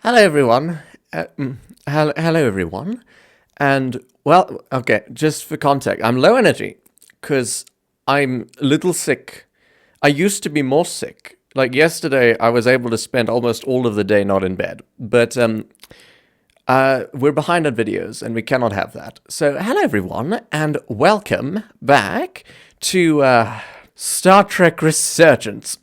Hello everyone. Hello everyone. And, well, okay, just for context, I'm low energy because I'm a little sick. I used to be more sick. Like yesterday, I was able to spend almost all of the day not in bed. But we're behind on videos and we cannot have that. So, hello everyone and welcome back to Star Trek Resurgence.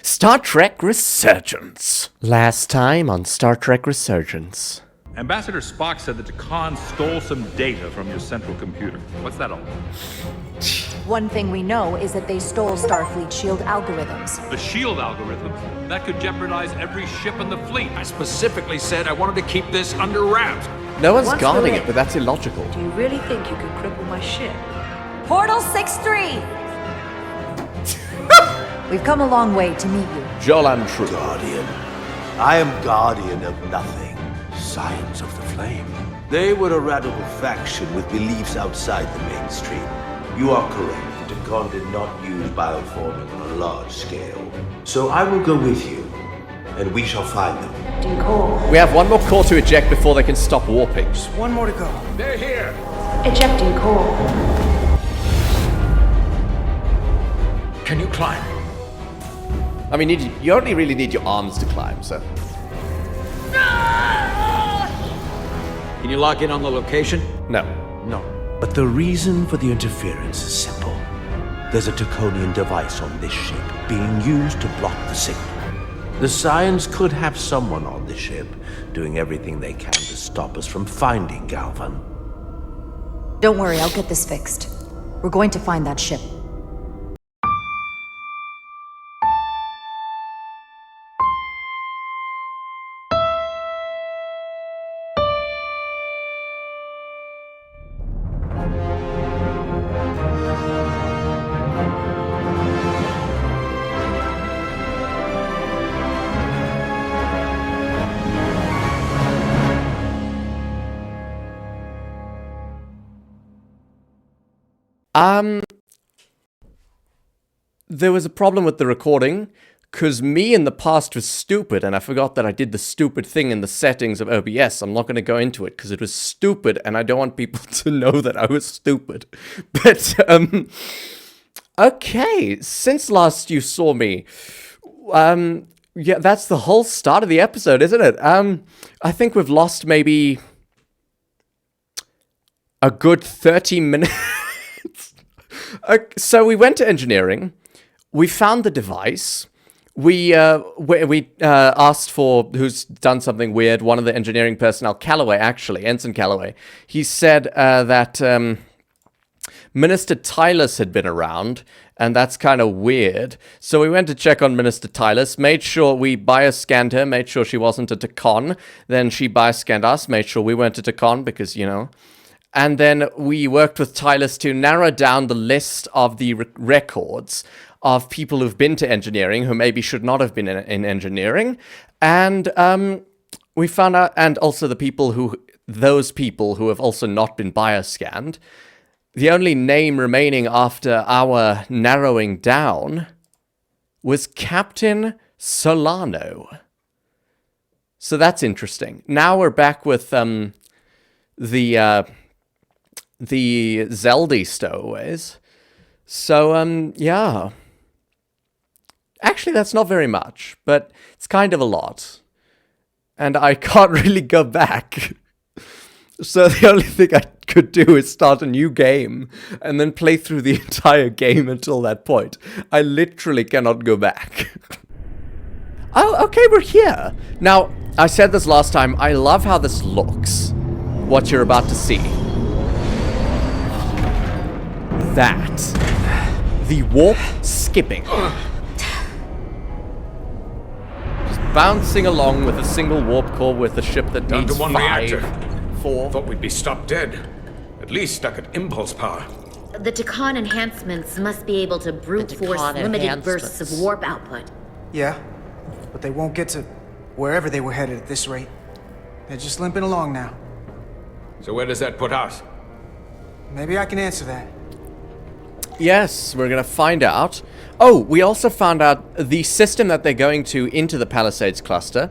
Star Trek Resurgence. Last time on Star Trek Resurgence. Ambassador Spock said that Khan stole some data from your central computer. What's that all about? One thing we know is that they stole Starfleet shield algorithms. The shield algorithm? That could jeopardize every ship in the fleet. I specifically said I wanted to keep this under wraps. No one's Once guarding we're it, but that's illogical. Do you really think you could cripple my ship? Portal 6-3! We've come a long way to meet you. Jolan True. Guardian. I am guardian of nothing. Science of the Flame. They were a radical faction with beliefs outside the mainstream. You are correct. The Khan did not use bioforming on a large scale. So I will go with you, and we shall find them. Core. We have one more core to eject before they can stop warping. One more to go. They're here. Ejecting core. Can you climb? I mean, you only really need your arms to climb, so... Can you lock in on the location? No. But the reason for the interference is simple. There's a Draconian device on this ship being used to block the signal. The Scions could have someone on the ship doing everything they can to stop us from finding Galvan. Don't worry, I'll get this fixed. We're going to find that ship. There was a problem with the recording, because me in the past was stupid, and I forgot that I did the stupid thing in the settings of OBS. I'm not going to go into it, because it was stupid, and I don't want people to know that I was stupid. But, okay, since last you saw me, yeah, that's the whole start of the episode, isn't it? I think we've lost maybe a good 30 minutes. So we went to engineering. We found the device. We asked for who's done something weird. One of the engineering personnel, Calloway, actually, Ensign Calloway. He said that Minister Tylus had been around, and that's kind of weird. So we went to check on Minister Tylus, made sure we bioscanned her, made sure she wasn't a Tacon. Then she bioscanned us, made sure we weren't a Tacon, because, you know... And then we worked with Tylus to narrow down the list of the records of people who've been to engineering who maybe should not have been in engineering. And we found out, and also those people who have also not been bioscanned. The only name remaining after our narrowing down was Captain Solano. So that's interesting. Now we're back with the Zeldy Stowaways. So, yeah. Actually, that's not very much, but it's kind of a lot. And I can't really go back. So the only thing I could do is start a new game and then play through the entire game until that point. I literally cannot go back. Oh, okay, we're here. Now, I said this last time, I love how this looks. What you're about to see. That. The warp skipping. Just bouncing along with a single warp core with a ship that Down needs to one 5, reactor. 4. Thought we'd be stopped dead. At least stuck at impulse power. The Tacon enhancements must be able to brute force limited bursts of warp output. Yeah, but they won't get to wherever they were headed at this rate. They're just limping along now. So where does that put us? Maybe I can answer that. Yes, we're gonna find out. Oh, we also found out the system that they're going to into the Palisades cluster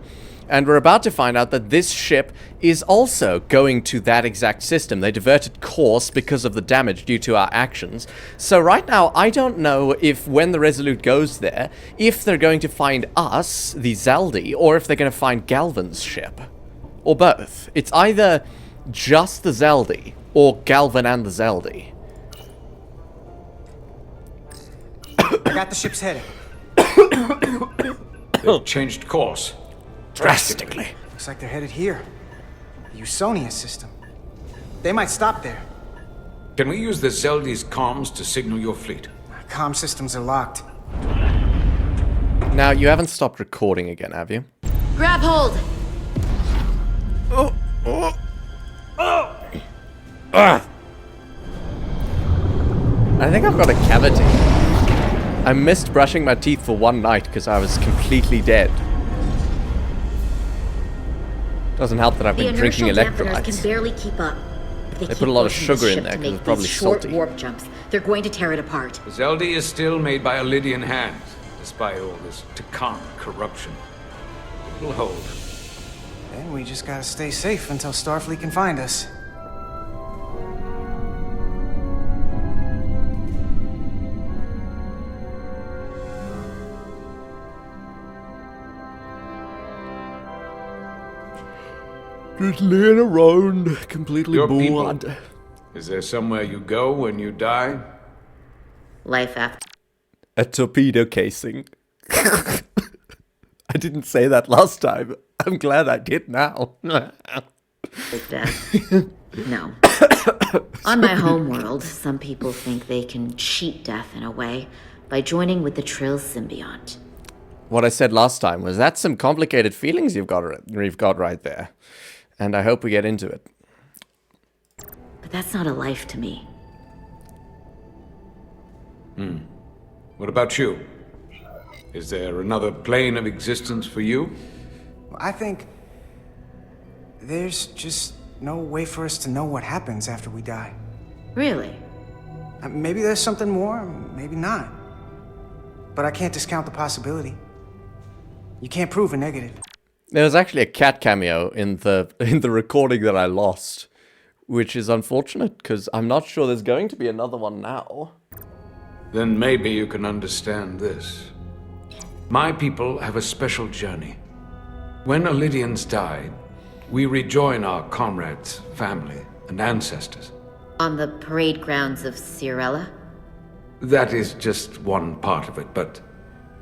And we're about to find out that this ship is also going to that exact system. They diverted course because of the damage due to our actions. So right now, I don't know if when the Resolute goes there, if they're going to find us, the Zaldi, or if they're going to find Galvan's ship. Or both. It's either just the Zaldi, or Galvan and the Zaldi. I got the ship's heading. They've changed course. Drastically. Looks like they're headed here. The Usonia system. They might stop there. Can we use the Zeldi's comms to signal your fleet? Comm systems are locked. Now, you haven't stopped recording again, have you? Grab hold! I think I've got a cavity. I missed brushing my teeth for one night because I was completely dead. Doesn't help that I've been drinking electrolytes. Can barely keep up. They put a lot of sugar in there because it's probably short salty. warp jumps. They're going to tear it apart. The Zeldi is still made by Lydian hands, despite all this Takan corruption. It will hold. Then we just gotta stay safe until Starfleet can find us. Just laying around, completely Your bored. people. Is there somewhere you go when you die? Life after A torpedo casing. I didn't say that last time. I'm glad I did now. death. No. On my homeworld, some people think they can cheat death in a way by joining with the Trill symbiont. What I said last time was that's some complicated feelings you've got right there. And I hope we get into it. But that's not a life to me. What about you? Is there another plane of existence for you? I think there's just no way for us to know what happens after we die. Really? Maybe there's something more, maybe not. But I can't discount the possibility. You can't prove a negative. There was actually a cat cameo in the recording that I lost, which is unfortunate because I'm not sure there's going to be another one now. Then maybe you can understand this. My people have a special journey. When Lydians died, we rejoin our comrades, family, and ancestors. On the parade grounds of Cirella? That is just one part of it, but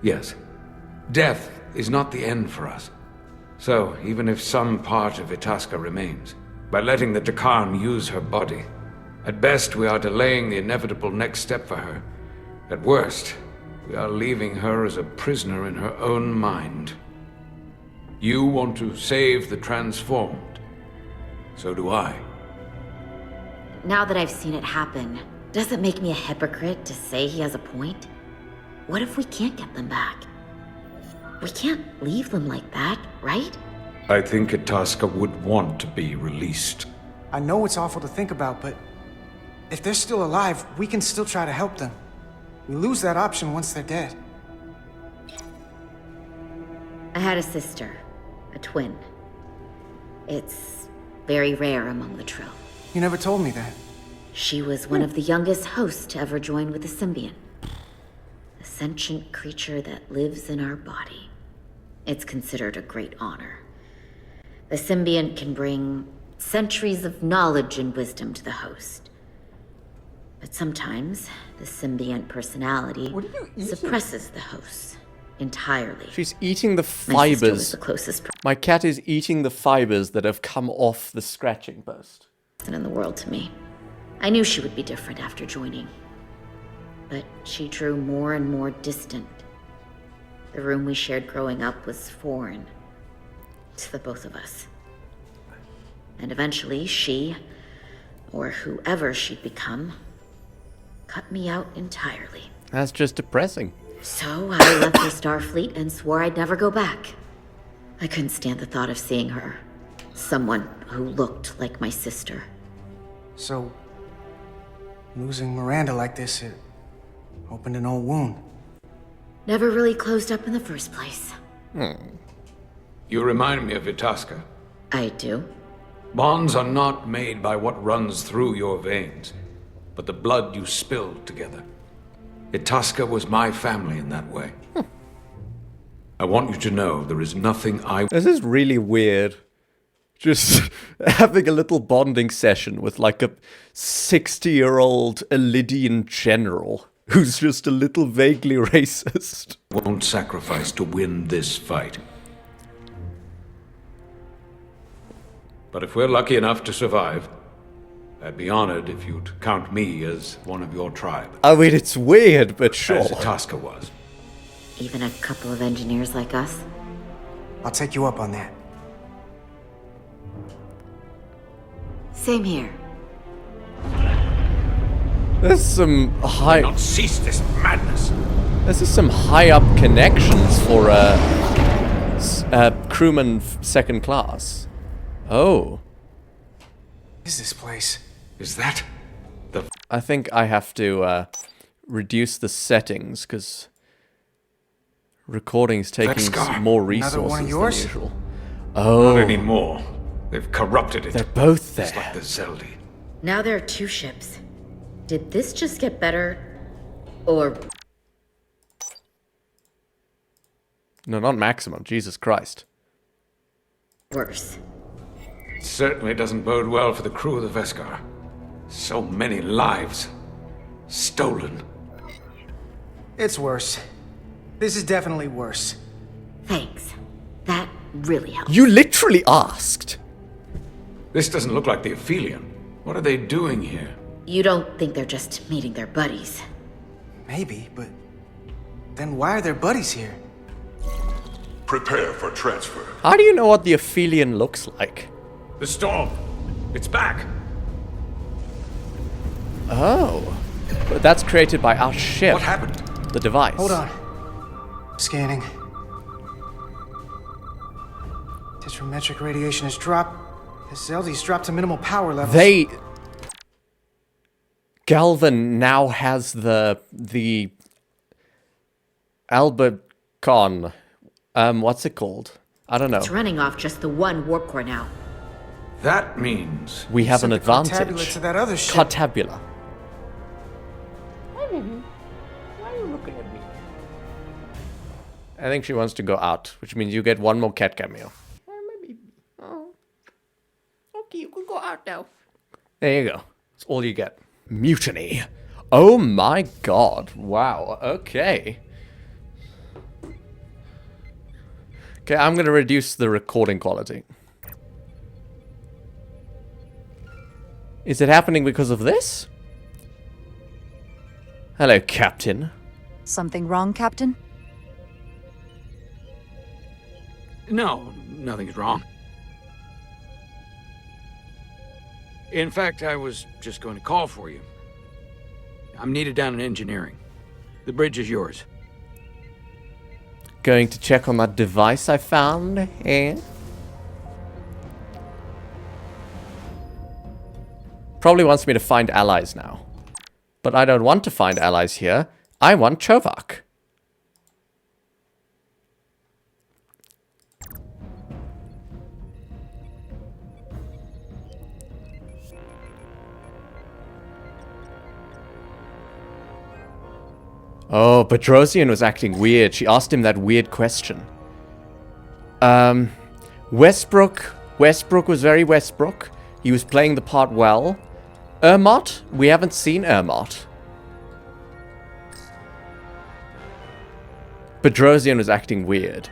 yes. Death is not the end for us. So, even if some part of Itasca remains, by letting the Takan use her body, at best we are delaying the inevitable next step for her. At worst, we are leaving her as a prisoner in her own mind. You want to save the transformed. So do I. Now that I've seen it happen, does it make me a hypocrite to say he has a point? What if we can't get them back? We can't leave them like that, right? I think Itasca would want to be released. I know it's awful to think about, but if they're still alive, we can still try to help them. We lose that option once they're dead. I had a sister, a twin. It's very rare among the Trill. You never told me that. She was one of the youngest hosts to ever join with the symbiont. A sentient creature that lives in our body. It's considered a great honor. The symbiont can bring centuries of knowledge and wisdom to the host. But sometimes, the symbiont personality suppresses the host entirely. She's eating the My sister was fibers. the closest My cat is eating the fibers that have come off the scratching post. person in the world to me. I knew she would be different after joining. But she drew more and more distant. The room we shared growing up was foreign to the both of us. And eventually she, or whoever she'd become, cut me out entirely. That's just depressing. So I left the Starfleet and swore I'd never go back. I couldn't stand the thought of seeing her. Someone who looked like my sister. So, losing Miranda like this, it opened an old wound. Never really closed up in the first place. You remind me of Itasca. I do. Bonds are not made by what runs through your veins, but the blood you spill together. Itasca was my family in that way. I want you to know there is nothing I... This is really weird. Just having a little bonding session with like a 60-year-old Elydian general who's just a little vaguely racist. won't sacrifice to win this fight. But if we're lucky enough to survive, I'd be honored if you'd count me as one of your tribe. I mean, it's weird, but sure. As Itasca was. Even a couple of engineers like us? I'll take you up on that. Same here. There's some high... Not cease this madness! This is some high-up connections for crewman second class. Oh. What is this place? Is that the... I think I have to reduce the settings, because recording's taking Vexcar. more Another resources one of than yours? usual. Not Oh, anymore. They've corrupted it. they're both Just like there. the Zeldi. Now there are 2 ships. Did this just get better? Or... No, not maximum. Jesus Christ. worse? It certainly doesn't bode well for the crew of the Veskar. So many lives stolen. It's worse. This is definitely worse. Thanks. That really helps. You literally asked. This doesn't look like the Aphelion. What are they doing here? You don't think they're just meeting their buddies? Maybe, but then why are their buddies here? Prepare for transfer. How do you know what the Aphelion looks like? The storm! It's back! Oh. But that's created by our ship. What happened? The device. Hold on. Scanning. Disrometric radiation has dropped. The Zeldi's dropped to minimal power levels. Galvan now has the Albacon. What's it called? I don't know. It's running off just the one warp core now. That means... We have an Sent the advantage. Cartabula to that other ship. Cartabula. I think she wants to go out, which means you get one more cat cameo. Maybe. Oh. Okay, you can go out now. There you go. That's all you get. Mutiny. Oh my god. Wow. Okay. Okay, I'm gonna reduce the recording quality. Is it happening because of this? Hello, Captain. Something wrong, Captain? No, nothing's wrong. In fact, I was just going to call for you. I'm needed down in engineering. The bridge is yours. Going to check on that device I found, eh? Probably wants me to find allies now. But I don't want to find allies here. I want Chovak. Oh, Bedrosian was acting weird. She asked him that weird question. Westbrook was very Westbrook. He was playing the part well. Ermot? We haven't seen Ermot. Bedrosian was acting weird.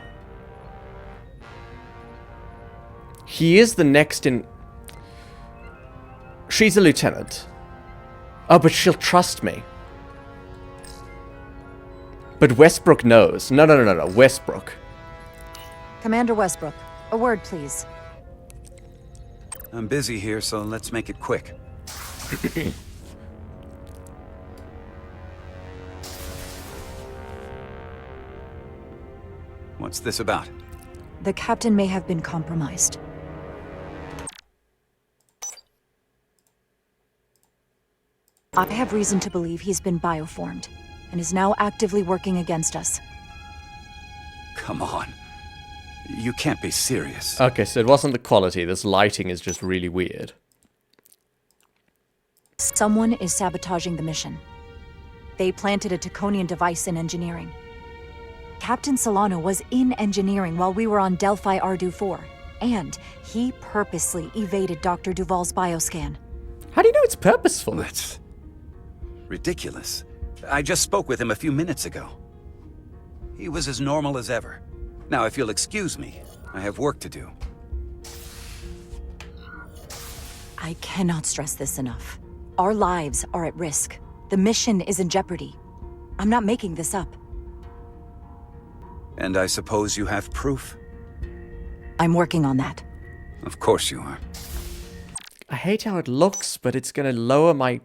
He is the next in... She's a lieutenant. Oh, but she'll trust me. But Westbrook knows. No, Westbrook. Commander Westbrook, a word, please. I'm busy here, so let's make it quick. What's this about? The captain may have been compromised. I have reason to believe he's been bioformed, and is now actively working against us. Come on. You can't be serious. Okay, so it wasn't the quality. This lighting is just really weird. Someone is sabotaging the mission. They planted a Taconian device in engineering. Captain Solano was in engineering while we were on Delphi Ardu 4, and he purposely evaded Dr. Duval's bioscan. How do you know it's purposeful? That's ridiculous. I just spoke with him a few minutes ago. He was as normal as ever. Now, if you'll excuse me, I have work to do. I cannot stress this enough. Our lives are at risk. The mission is in jeopardy. I'm not making this up. And I suppose you have proof? I'm working on that. Of course you are. I hate how it looks, but it's gonna lower my...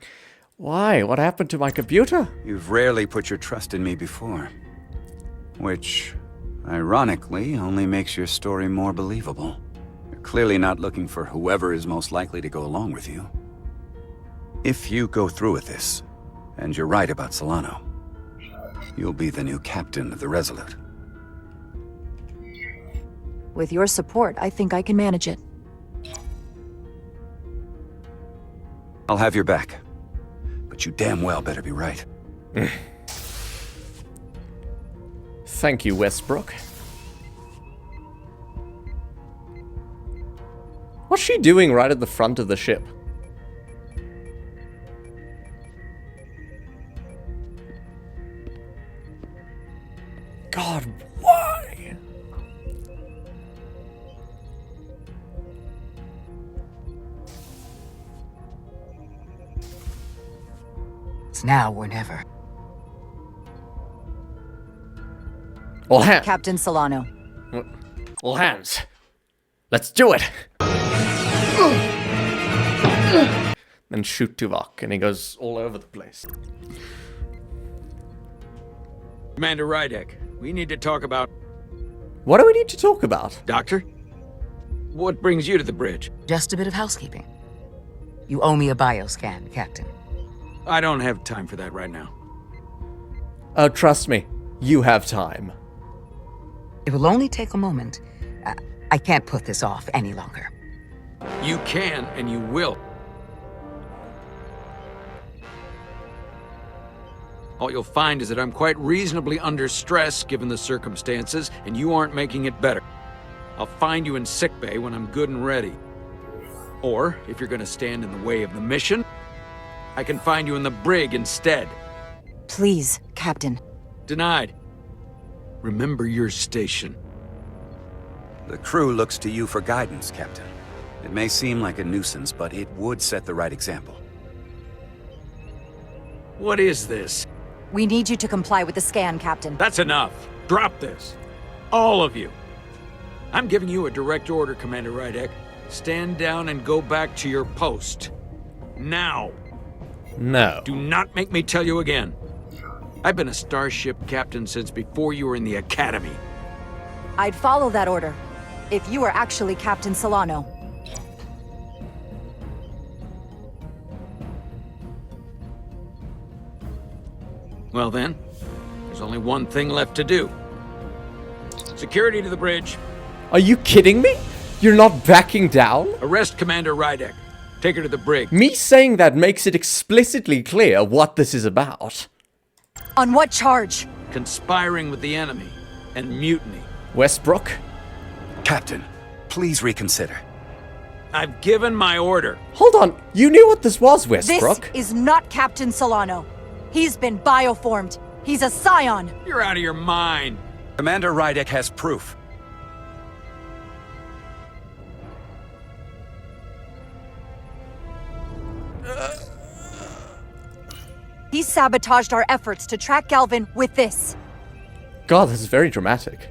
Why? What happened to my computer? You've rarely put your trust in me before. Which, ironically, only makes your story more believable. You're clearly not looking for whoever is most likely to go along with you. If you go through with this, and you're right about Solano, you'll be the new captain of the Resolute. With your support, I think I can manage it. I'll have your back. But you damn well better be right. Thank you, Westbrook. What's she doing right at the front of the ship? God, why? It's now or never. All hands. Captain Solano. All hands. Let's do it. Then shoot Tuvok, and he goes all over the place. Commander Rydek, we need to talk about... What do we need to talk about? Doctor? What brings you to the bridge? Just a bit of housekeeping. You owe me a bioscan, Captain. I don't have time for that right now. Oh, trust me. You have time. It will only take a moment. I can't put this off any longer. You can, and you will. All you'll find is that I'm quite reasonably under stress given the circumstances, and you aren't making it better. I'll find you in sickbay when I'm good and ready. Or, if you're gonna stand in the way of the mission, I can find you in the brig instead. Please, Captain. Denied. Remember your station. The crew looks to you for guidance, Captain. It may seem like a nuisance, but it would set the right example. What is this? We need you to comply with the scan, Captain. That's enough. Drop this. All of you. I'm giving you a direct order, Commander Rydek. Stand down and go back to your post. Now. No. Do not make me tell you again. I've been a starship captain since before you were in the academy. I'd follow that order, if you were actually Captain Solano. Well then, there's only one thing left to do. Security to the bridge. Are you kidding me? You're not backing down? Arrest Commander Rydek. Take her to the brig. Me saying that makes it explicitly clear what this is about. On what charge? Conspiring with the enemy and mutiny. Westbrook? Captain, please reconsider. I've given my order. Hold on, you knew what this was, Westbrook. This is not Captain Solano. He's been bioformed. He's a scion. You're out of your mind. Commander Rydek has proof. He sabotaged our efforts to track Galvin with this. God, this is very dramatic.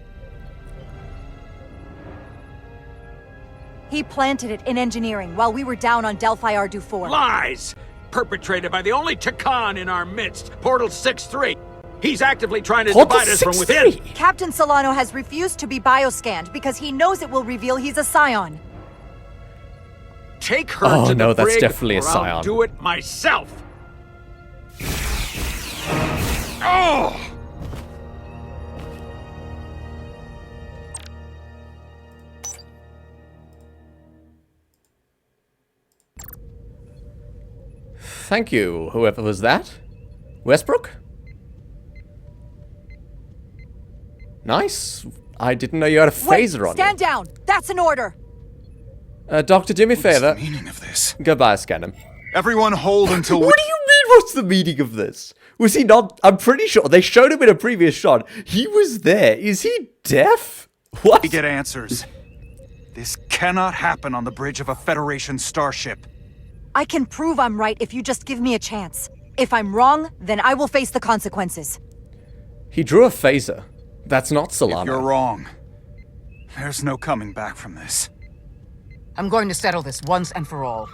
He planted it in engineering while we were down on Delphi Ardu 4. Lies! Perpetrated by the only Takan in our midst, Portal 6-3. He's actively trying to divide us from within. Captain Solano has refused to be bioscanned because he knows it will reveal he's a scion. Take her to the no, that's brig, definitely a or scion. I'll do it myself. Oh! Thank you, whoever was that. Westbrook? Nice. I didn't know you had a phaser on Stand down! That's an order! you. Doctor, do me a favor. What's the meaning of this? Goodbye, Scanham. Everyone hold until we... What do you mean, what's the meaning of this? Was he not... I'm pretty sure they showed him in a previous shot. He was there. Is he deaf? What? We get answers. This cannot happen on the bridge of a Federation starship. I can prove I'm right if you just give me a chance. If I'm wrong, then I will face the consequences. He drew a phaser. That's not Solano. If you're wrong, there's no coming back from this. I'm going to settle this once and for all.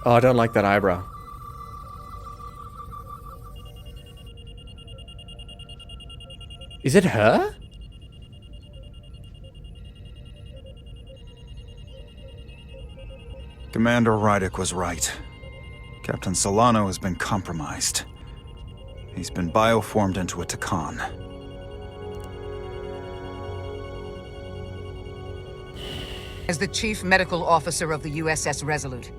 Oh, I don't like that eyebrow. Is it her? Commander Rydick was right. Captain Solano has been compromised. He's been bioformed into a Takan. As the Chief Medical Officer of the USS Resolute,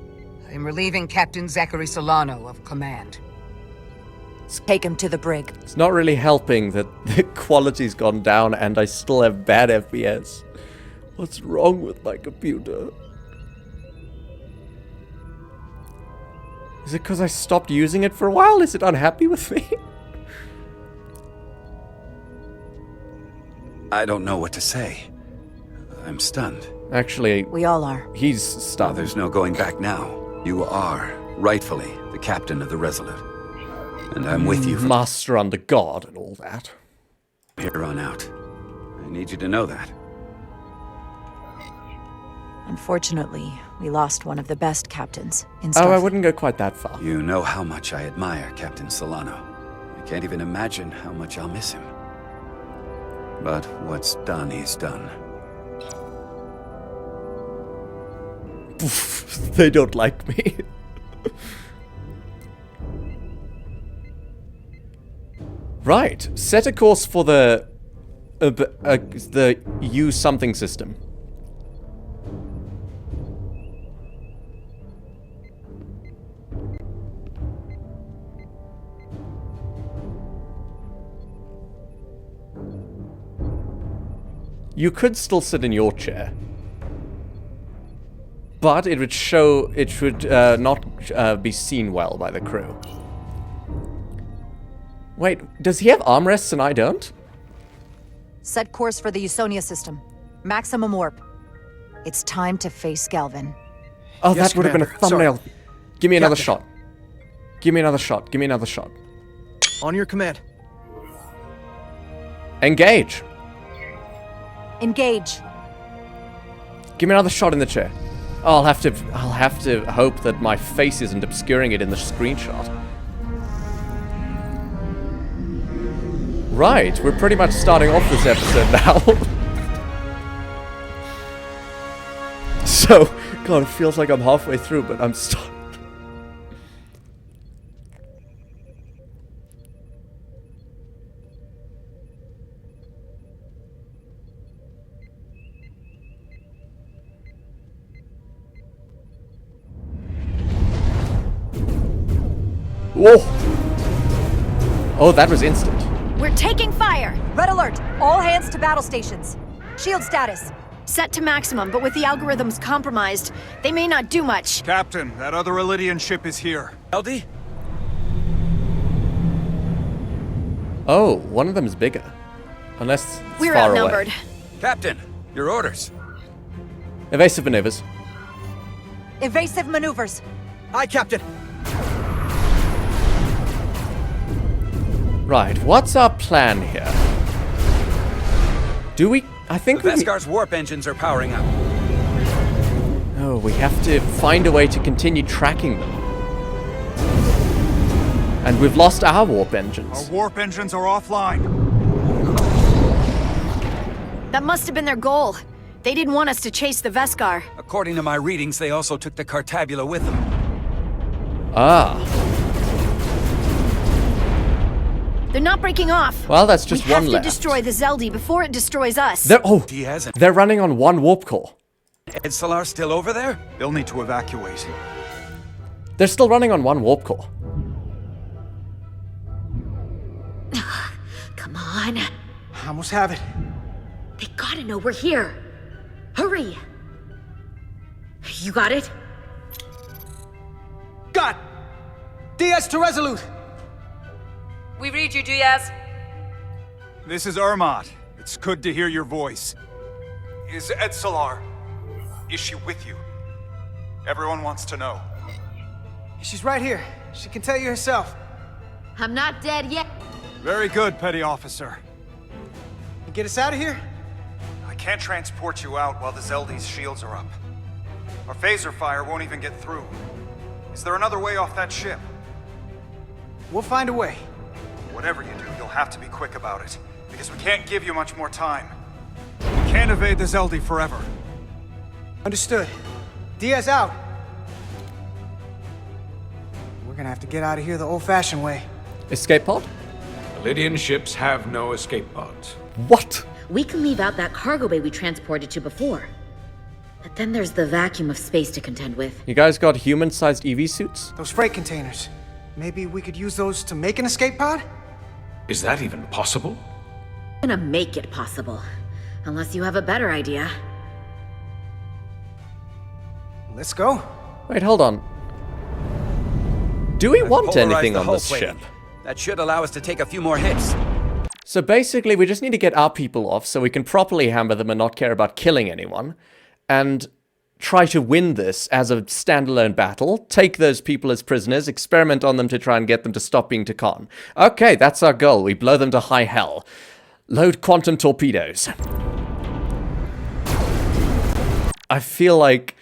I am relieving Captain Zachary Solano of command. Take him to the brig. It's not really helping that the quality's gone down and I still have bad FPS. What's wrong with my computer? Is it because I stopped using it for a while? Is it unhappy with me? I don't know what to say. I'm stunned. Actually, We all are. he's Oh, stunned. there's no going back now. You are, rightfully, the captain of the Resolute. And I'm with you from Master under God and all that. here on out. I need you to know that. Unfortunately, we lost one of the best captains in Oh, I Starfleet. wouldn't go quite that far. You know how much I admire Captain Solano. I can't even imagine how much I'll miss him. But what's done is done. They don't like me. Right, set a course for the U something system. You could still sit in your chair, but it would show, it would not be seen well by the crew. Wait, does he have armrests and I don't? Set course for the Usonia system. Maximum warp. It's time to face Galvin. Oh, Yes, that would have been a Commander. thumbnail. Give me another Captain. shot. Give me another shot. Give me another shot. On your command. Engage. Engage. Give me another shot in the chair. Oh, I'll have to hope that my face isn't obscuring it in the screenshot. Right, we're pretty much starting off this episode now. So, God, it feels like I'm halfway through, but I'm stuck. Whoa! Oh, that was instant. We're taking fire! Red alert! All hands to battle stations. Shield status. Set to maximum, but with the algorithms compromised, they may not do much. Captain, that other Elydian ship is here. LD? Oh, one of them is bigger. Unless it's We're far outnumbered. away. Captain, your orders. Evasive maneuvers. Evasive maneuvers. Aye, Captain. Right, what's our plan here? Do we... I think The we... Veskar's warp engines are powering up. Oh, we have to find a way to continue tracking them. And we've lost our warp Our engines. warp engines are offline. That must have been their goal. They didn't want us to chase the Veskar. According to my readings, they also took the Cartabula with them. Ah. They're not breaking off. Well, that's just we one have left. to destroy the Zeldi before it destroys us. They're running on one warp core. Ed Solar still over there? They'll need to evacuate. They're still running on one warp core. Come on. I almost have it. They gotta know we're here. Hurry. You got it? Got! DS to Resolute! We read you, Diaz. This is Ermot. It's good to hear your voice. Is Ed Solar? Is she with you? Everyone wants to know. She's right here. She can tell you herself. I'm not dead yet. Very good, Petty Officer. You get us out of here? I can't transport you out while the Zeldi's shields are up. Our phaser fire won't even get through. Is there another way off that ship? We'll find a way. Whatever you do, you'll have to be quick about it, because we can't give you much more time. We can't evade the Zeldi forever. Understood. Diaz out. We're gonna have to get out of here the old-fashioned way. Escape pod? Lydian ships have no escape pods. What? We can leave out that cargo bay we transported to before. But then there's the vacuum of space to contend with. You guys got human-sized EV suits? Those freight containers. Maybe we could use those to make an escape pod? Is that even possible? I'm gonna make it possible. Unless you have a better idea. Let's go. Wait, hold on. Do we want anything on this ship? That should allow us to take a few more hits. So basically, we just need to get our people off so we can properly hammer them and not care about killing anyone. And try to win this as a standalone battle, take those people as prisoners, experiment on them to try and get them to stop being Takan. Okay, that's our goal. We blow them to high hell. Load quantum torpedoes. I feel like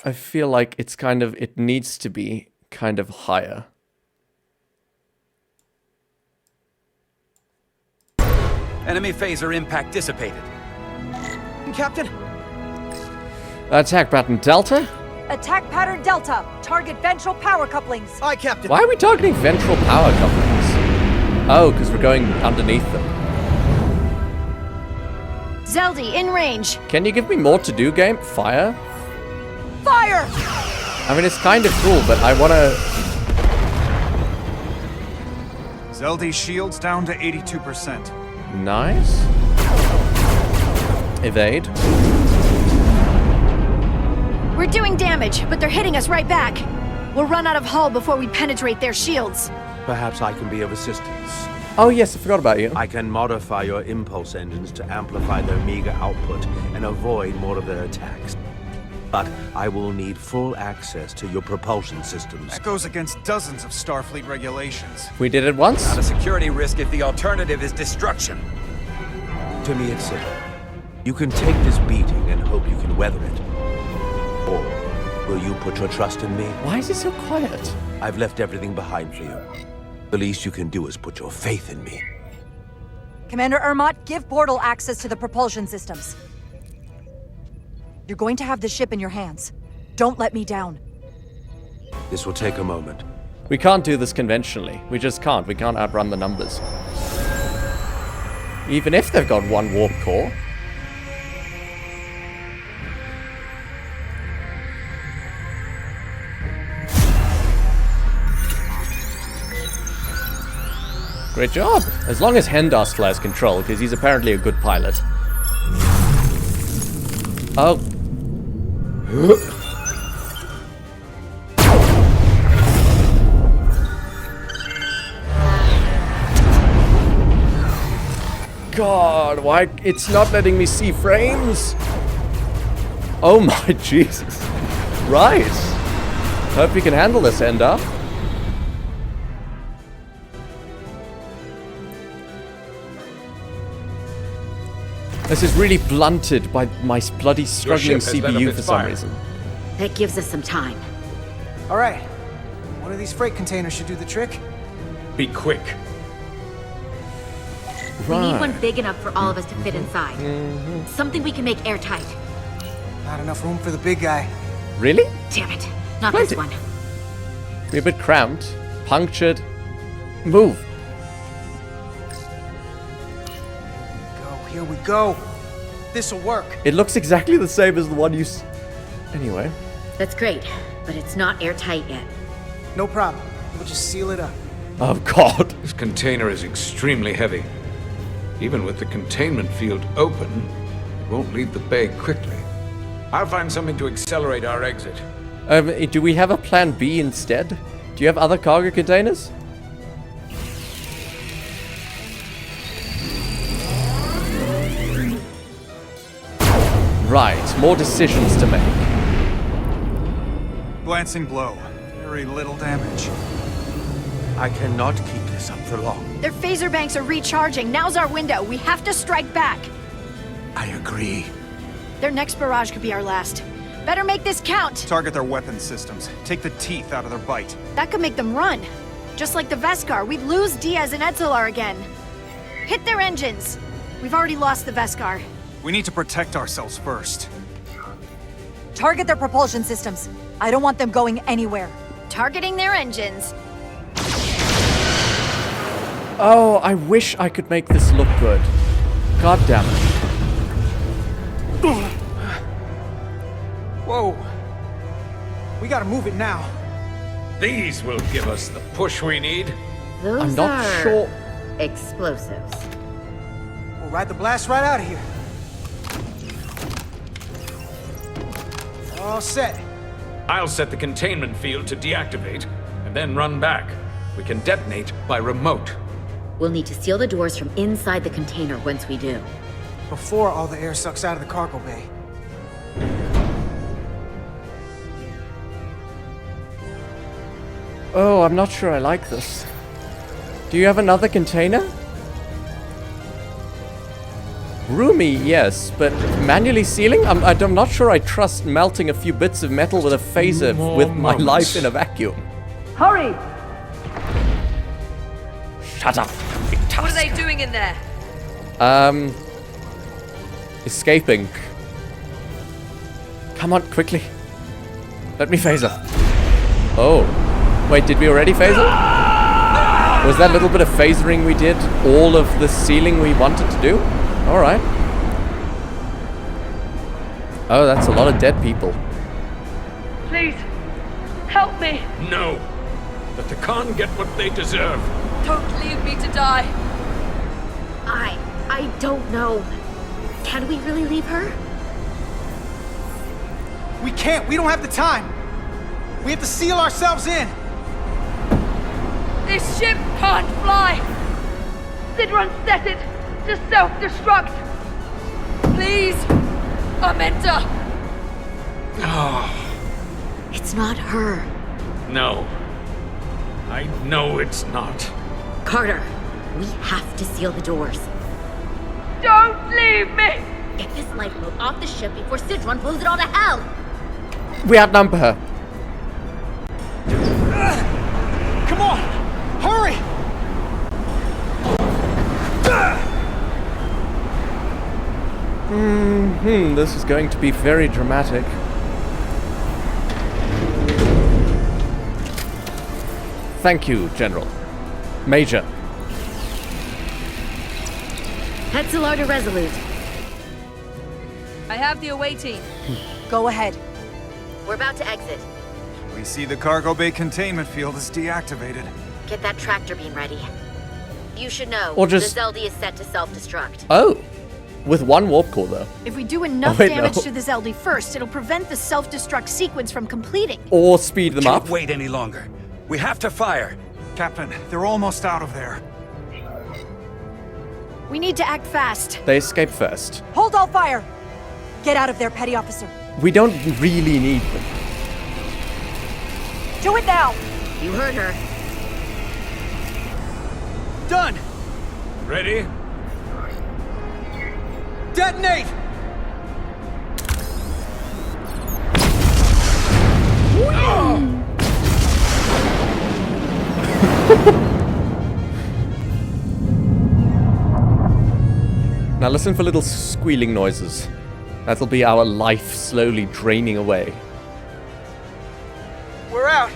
it's kind of, it needs to be kind of higher. Enemy phaser impact dissipated. Captain? Attack pattern Delta? Attack pattern Delta. Target ventral power couplings. Aye, Captain. Why are we targeting ventral power couplings? Oh, because we're going underneath them. Zeldi, in range. Can you give me more to do, game? Fire? Fire! I mean, it's kind of cool, but I want to... Zeldi's shields down to 82%. Nice. Evade. We're doing damage, but they're hitting us right back. We'll run out of hull before we penetrate their shields. Perhaps I can be of assistance. Oh yes, I forgot about you. I can modify your impulse engines to amplify their meager output and avoid more of their attacks. But I will need full access to your propulsion systems. That goes against dozens of Starfleet regulations. We did it once. Not a security risk if the alternative is destruction. To me, it's simple. You can take this beating and hope you can weather it. Or will you put your trust in me? Why is he so quiet? I've left everything behind for you. The least you can do is put your faith in me. Commander Ermot, give portal access to the propulsion systems. You're going to have the ship in your hands. Don't let me down. This will take a moment. We can't do this conventionally. We just can't. We can't outrun the numbers. Even if they've got one warp core. Great job. As long as Hendas flies control, because he's apparently a good pilot. Oh. God, why? It's not letting me see frames. Oh my Jesus. Right. Hope you can handle this, Enda. This is really blunted by my bloody struggling CPU for some reason. That gives us some time. All right. One of these freight containers should do the trick. Be quick. We need one big enough for all of us to fit inside. Something we can make airtight. Not enough room for the big guy. Really? Damn it. Not Plenty. this one. We're a bit cramped. Punctured. Move. Here we go. This'll work. It looks exactly the same as the one you Anyway. That's great, but it's not airtight yet. No problem. We'll just seal it up. Oh, God. This container is extremely heavy. Even with the containment field open, it won't leave the bay quickly. I'll find something to accelerate our exit. Do we have a plan B instead? Do you have other cargo containers? Right, more decisions to make. Glancing blow. Very little damage. I cannot keep this up for long. Their phaser banks are recharging. Now's our window. We have to strike back. I agree. Their next barrage could be our last. Better make this count. Target their weapon systems. Take the teeth out of their bite. That could make them run. Just like the Veskar, we'd lose Diaz and Etzelar again. Hit their engines. We've already lost the Veskar. We need to protect ourselves first. Target their propulsion systems. I don't want them going anywhere. Targeting their engines. Oh, I wish I could make this look good. God damn it. Whoa. We gotta move it now. These will give us the push we need. Those I'm not are sure. explosives. We'll ride the blast right out of here. All set. I'll set the containment field to deactivate, and then run back. We can detonate by remote. We'll need to seal the doors from inside the container once we do. Before all the air sucks out of the cargo bay. Oh, I'm not sure I like this. Do you have another container? Roomy, yes, but manually sealing? I'm not sure I trust melting a few bits of metal with a phaser with my life in a vacuum. Hurry! Shut up. What are they doing in there? Escaping. Come on, quickly. Let me phaser. Oh. Wait, did we already phaser? Was that little bit of phasering we did all of the sealing we wanted to do? Alright. Oh, that's a lot of dead people. Please, help me. No. Let the Khan get what they deserve. Don't leave me to die. I don't know. Can we really leave her? We can't. We don't have the time. We have to seal ourselves in. This ship can't fly. Sidron set it to self-destruct. Please, Amenta. It's not her. No. I know it's not. Carter, we have to seal the doors. Don't leave me. Get this lifeboat off the ship before Sidron blows it all to hell. We outnumber her. Come on! Hurry! This is going to be very dramatic. Thank you, General. Major. Etzelar to Resolute. I have the away team. Go ahead. We're about to exit. We see the cargo bay containment field is deactivated. Get that tractor beam ready. You should know, Or just- the Zeldy is set to self-destruct. Oh. With one warp core, though. If we do enough wait, damage no. to the Zeldy first, it'll prevent the self-destruct sequence from completing. Or speed them up. Can't wait any longer. We have to fire. Captain, they're almost out of there. We need to act fast. They escape first. Hold all fire. Get out of there, Petty Officer. We don't really need them. Do it now. You heard her. Done! Ready? Detonate! Now listen for little squealing noises. That'll be our life slowly draining away. We're out!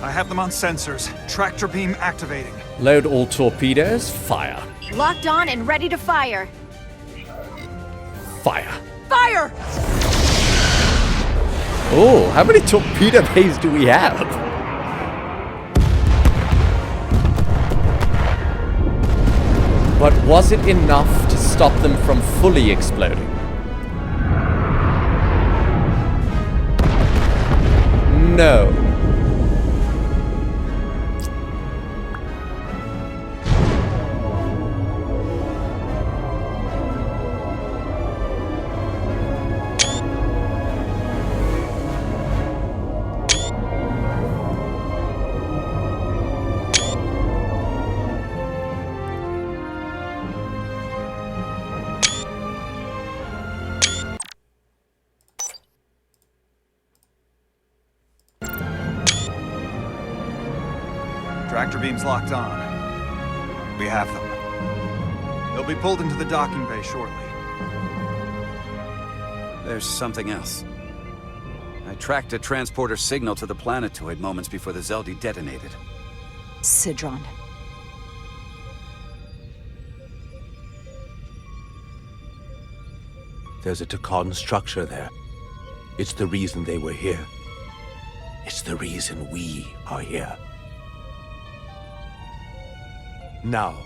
I have them on sensors. Tractor beam activating. Load all torpedoes, fire. Locked on and ready to fire. Fire. Fire! Oh, how many torpedo bays do we have? But was it enough to stop them from fully exploding? No. Tractor beams locked on. We have them. They'll be pulled into the docking bay shortly. There's something else. I tracked a transporter signal to the planetoid moments before the Zeldi detonated. Sidron. There's a Takan structure there. It's the reason they were here. It's the reason we are here. Now.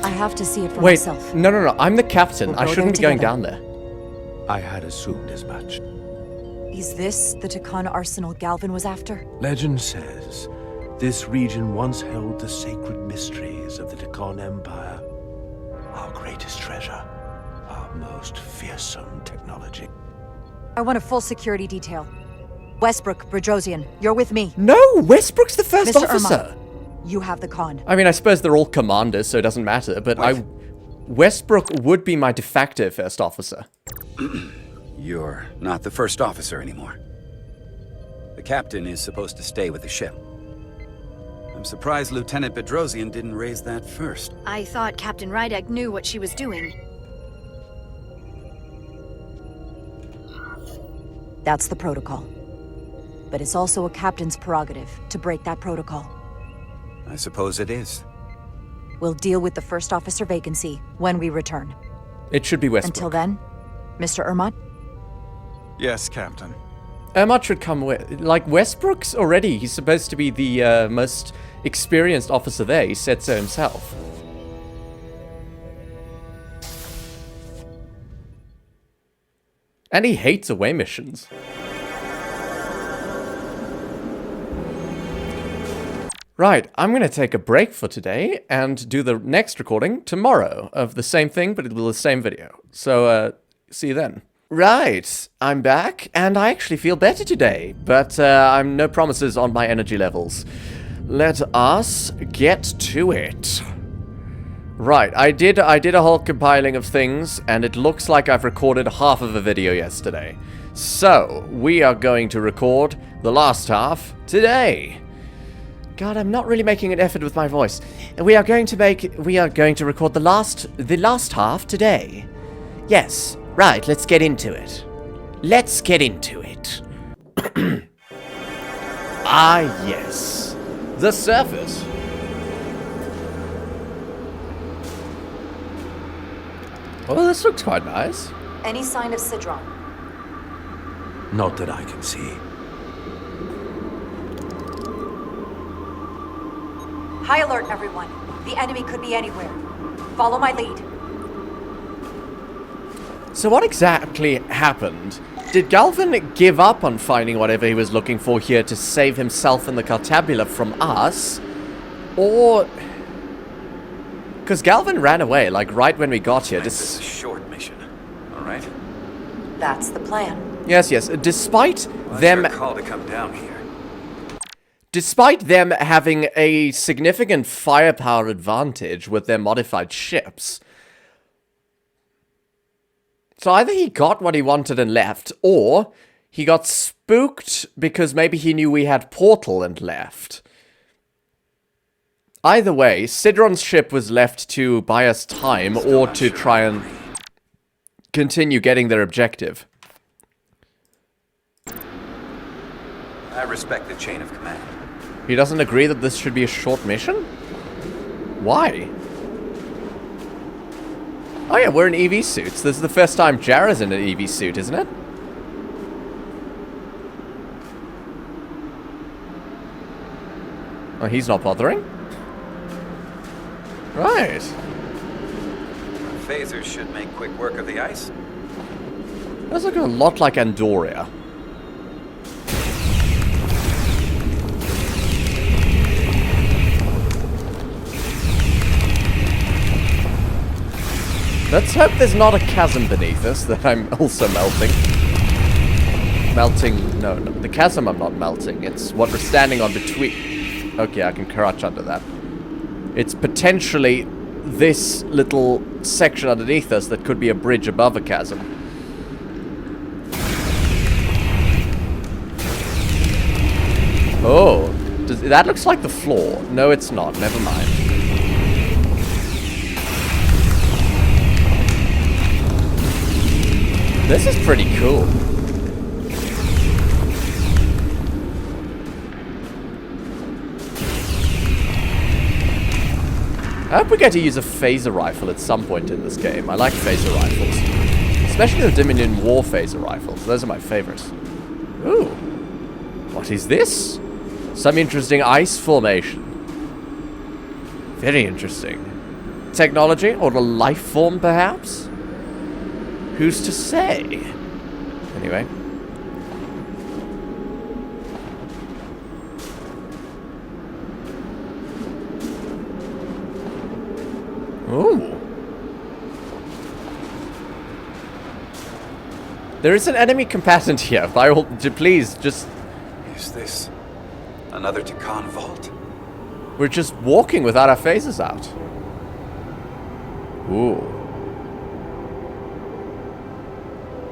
I have to see it for Wait, myself. no. I'm the captain. We'll I go shouldn't be there going together. down there. I had assumed as much. Is this the Takan arsenal Galvin was after? Legend says this region once held the sacred mysteries of the Takan Empire. Our greatest treasure. Our most fearsome technology. I want a full security detail. Westbrook, Brodrosian, you're with me. No, Westbrook's the first Mr. officer. You have the con. I mean, I suppose they're all commanders, so it doesn't matter, but Westbrook would be my de facto first officer. You're not the first officer anymore. The captain is supposed to stay with the ship. I'm surprised Lieutenant Bedrosian didn't raise that first. I thought Captain Rydek knew what she was doing. That's the protocol. But it's also a captain's prerogative to break that protocol. I suppose it is. We'll deal with the first officer vacancy when we return. It should be Westbrook. Until then, Mr. Ermont? Yes, Captain. Ermont should come with... Like, Westbrook's already... He's supposed to be the most experienced officer there. He said so himself. And he hates away missions. Right, I'm going to take a break for today and do the next recording tomorrow of the same thing, but it will be the same video. So, see you then. Right, I'm back, and I actually feel better today, but I'm no promises on my energy levels. Let us get to it. Right, I did a whole compiling of things, and it looks like I've recorded half of a video yesterday. So, we are going to record the last half today. God, I'm not really making an effort with my voice. We are going to record the last half today. Yes, right, let's get into it. Let's get into it. Ah, yes. The surface. Oh, this looks quite nice. Any sign of Sidron? Not that I can see. High alert, everyone. The enemy could be anywhere. Follow my lead. So what exactly happened? Did Galvin give up on finding whatever he was looking for here to save himself and the Cartabula from us? Or... Because Galvin ran away, like, right when we got here. This is a short mission, alright? That's the plan. Yes, despite them... Your call to come down here. Despite them having a significant firepower advantage with their modified ships. So either he got what he wanted and left, or he got spooked because maybe he knew we had portal and left. Either way, Sidron's ship was left to buy us time or to try and continue getting their objective. I respect the chain of command. He doesn't agree that this should be a short mission? Why? Oh yeah, we're in EV suits. This is the first time Jara's in an EV suit, isn't it? Oh, he's not bothering? Right. Phasers should make quick work of the ice. That's looking a lot like Andoria. Let's hope there's not a chasm beneath us that I'm also melting. No, the chasm I'm not melting. It's what we're standing on between. Okay, I can crouch under that. It's potentially this little section underneath us that could be a bridge above a chasm. Oh, that looks like the floor. No, it's not. Never mind. This is pretty cool. I hope we get to use a phaser rifle at some point in this game. I like phaser rifles. Especially the Dominion War phaser rifles. Those are my favorites. Ooh. What is this? Some interesting ice formation. Very interesting. Technology or a life form, perhaps? Who's to say? Anyway. Ooh. There is an enemy combatant here. By all, please, just... Is this another Takan vault? We're just walking without our faces out. Ooh.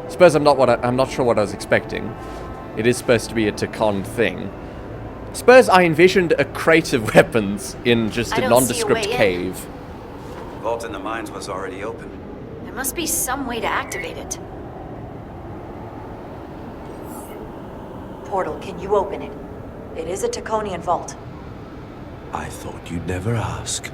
Suppose I'm not sure what I was expecting. It is supposed to be a Takan thing. Suppose I envisioned a crate of weapons in just a nondescript cave. The vault in the mines was already open. There must be some way to activate it. Portal, can you open it? It is a Taconian vault. I thought you'd never ask.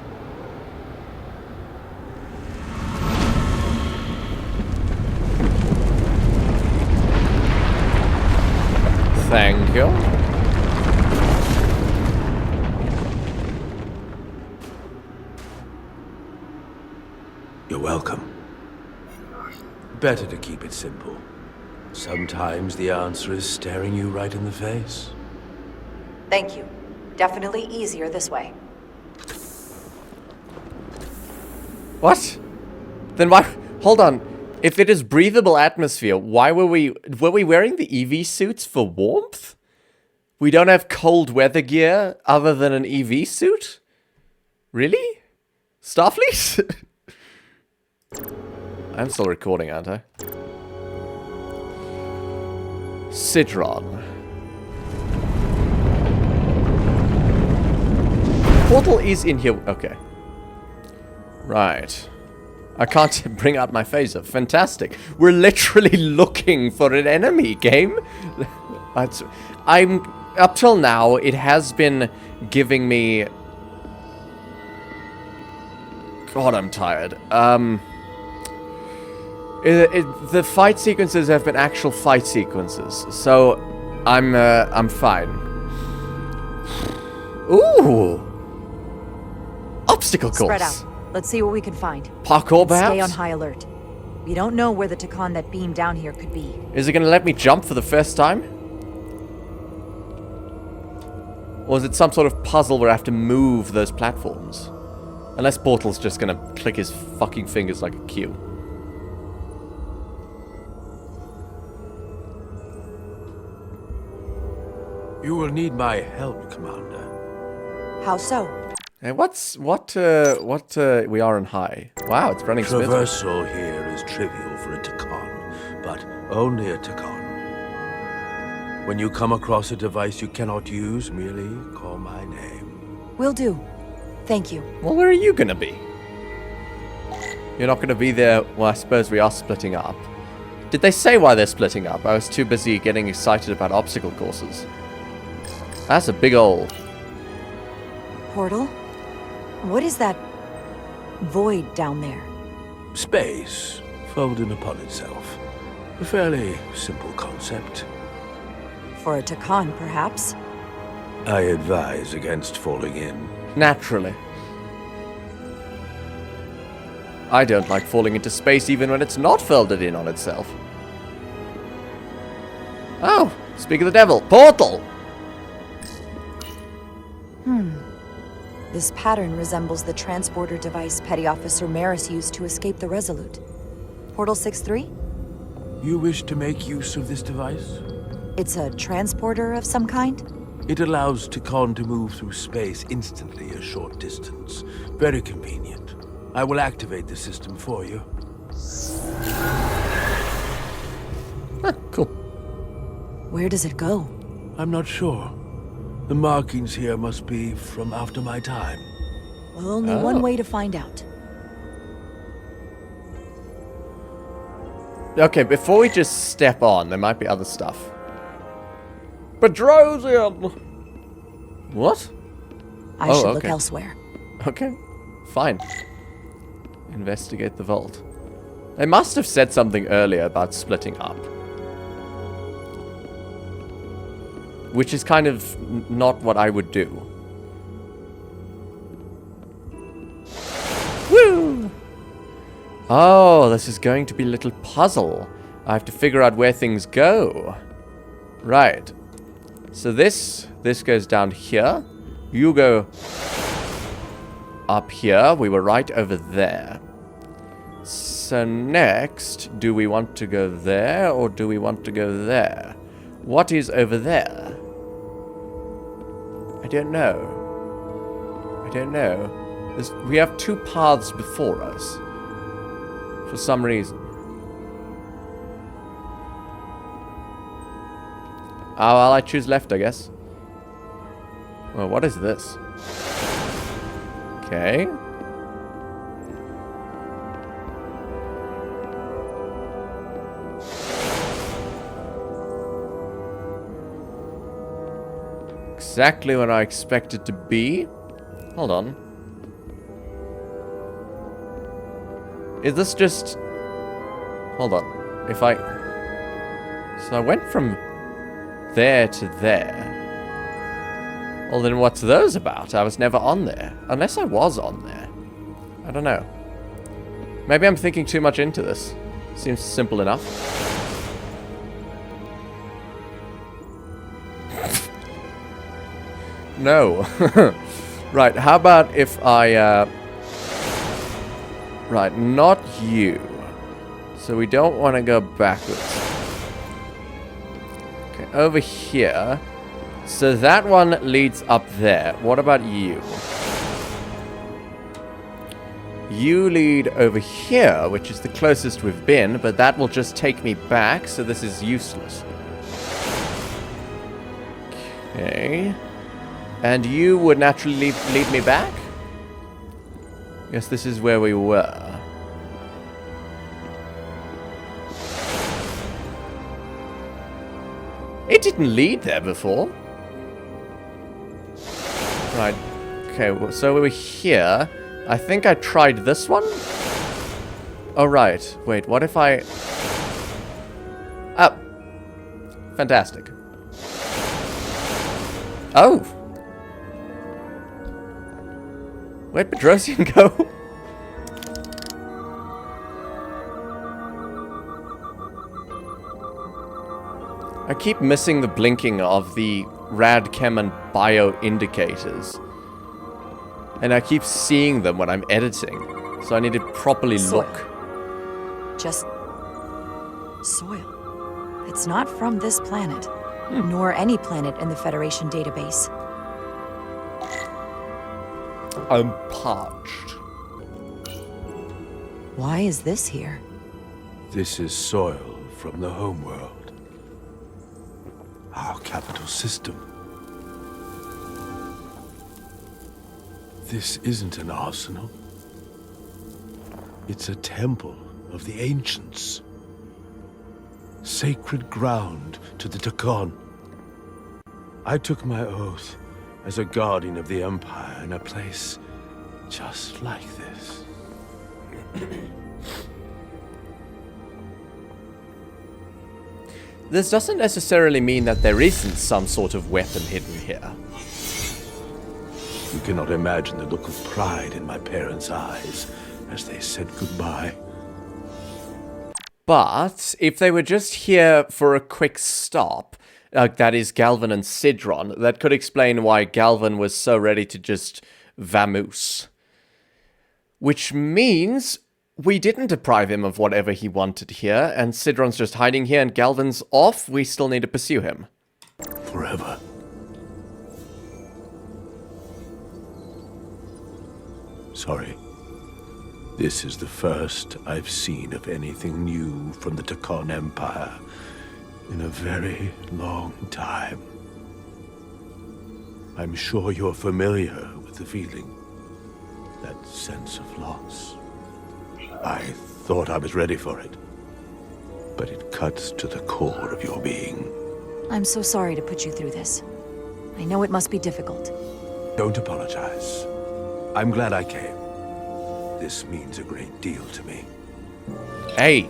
Thank you. You're welcome. Better to keep it simple. Sometimes the answer is staring you right in the face. Thank you. Definitely easier this way. What? Then why... Hold on. If it is breathable atmosphere, why were we wearing the EV suits for warmth? We don't have cold weather gear other than an EV suit? Really? Starfleet? I'm still recording, aren't I? Sidron. Portal is in here. Okay. Right. I can't bring out my phaser. Fantastic. We're literally looking for an enemy, game. Up till now, it has been giving me... God, I'm tired. The fight sequences have been actual fight sequences, so I'm fine. Ooh! Obstacle course. Spread out. Let's see what we can find. Parkour, perhaps? Stay on high alert. We don't know where the Takan that beamed down here could be. Is it going to let me jump for the first time? Or is it some sort of puzzle where I have to move those platforms? Unless Portal's just going to click his fucking fingers like a cue. You will need my help, Commander. How so? Hey, we are in high. Wow, it's running smoothly. Traversal here is trivial for a Takan, but only a Takan. When you come across a device you cannot use, merely call my name. Will do. Thank you. Well, where are you gonna be? You're not gonna be there. Well, I suppose we are splitting up. Did they say why they're splitting up? I was too busy getting excited about obstacle courses. That's a big ol'... Portal? What is that void down there? Space, folding upon itself. A fairly simple concept. For a Takan, perhaps? I advise against falling in. Naturally. I don't like falling into space even when it's not folded in on itself. Oh, speak of the devil. Portal! This pattern resembles the transporter device Petty Officer Maris used to escape the Resolute. Portal 6-3? You wish to make use of this device? It's a transporter of some kind? It allows Takan to move through space instantly a short distance. Very convenient. I will activate the system for you. Cool. Where does it go? I'm not sure. The markings here must be from after my time. Well, only one way to find out. Okay, before we just step on, there might be other stuff. Bedrosian! What? I should look elsewhere. Okay, fine. Investigate the vault. They must have said something earlier about splitting up. Which is kind of not what I would do. Woo! Oh, this is going to be a little puzzle. I have to figure out where things go. Right. So this goes down here. You go up here. We were right over there. So next, do we want to go there or do we want to go there? What is over there? I don't know. I don't know. We have two paths before us. For some reason. Oh, well, I choose left, I guess. Well, what is this? Okay. Exactly what I expect it to be. Hold on. Is this just... Hold on. If I... So I went from there to there. Well, then what's those about? I was never on there. Unless I was on there. I don't know. Maybe I'm thinking too much into this. Seems simple enough. No. Right, how about if I, Right, not you. So we don't want to go backwards. Okay, over here. So that one leads up there. What about you? You lead over here, which is the closest we've been, but that will just take me back, so this is useless. Okay. And you would naturally lead me back? Yes, this is where we were. It didn't lead there before. Right. Okay, well, so we were here. I think I tried this one. Oh, right. Wait, what if I... Oh. Fantastic. Oh. Where'd Bedrosian go? I keep missing the blinking of the rad chem and bio indicators. And I keep seeing them when I'm editing. So I need to properly look. Just soil. It's not from this planet, nor any planet in the Federation database. I'm parched. Why is this here? This is soil from the homeworld. Our capital system. This isn't an arsenal. It's a temple of the ancients. Sacred ground to the Takan. I took my oath as a guardian of the Empire in a place Just like this. This doesn't necessarily mean that there isn't some sort of weapon hidden here. You cannot imagine the look of pride in my parents' eyes as they said goodbye. But if they were just here for a quick stop, that is Galvin and Sidron, that could explain why Galvin was so ready to just vamoose. Which means we didn't deprive him of whatever he wanted here, and Sidron's just hiding here and Galvin's off. We still need to pursue him. Forever. Sorry. This is the first I've seen of anything new from the Takon Empire in a very long time. I'm sure you're familiar with the feeling. That sense of loss. I thought I was ready for it. But it cuts to the core of your being. I'm so sorry to put you through this. I know it must be difficult. Don't apologize. I'm glad I came. This means a great deal to me. Hey,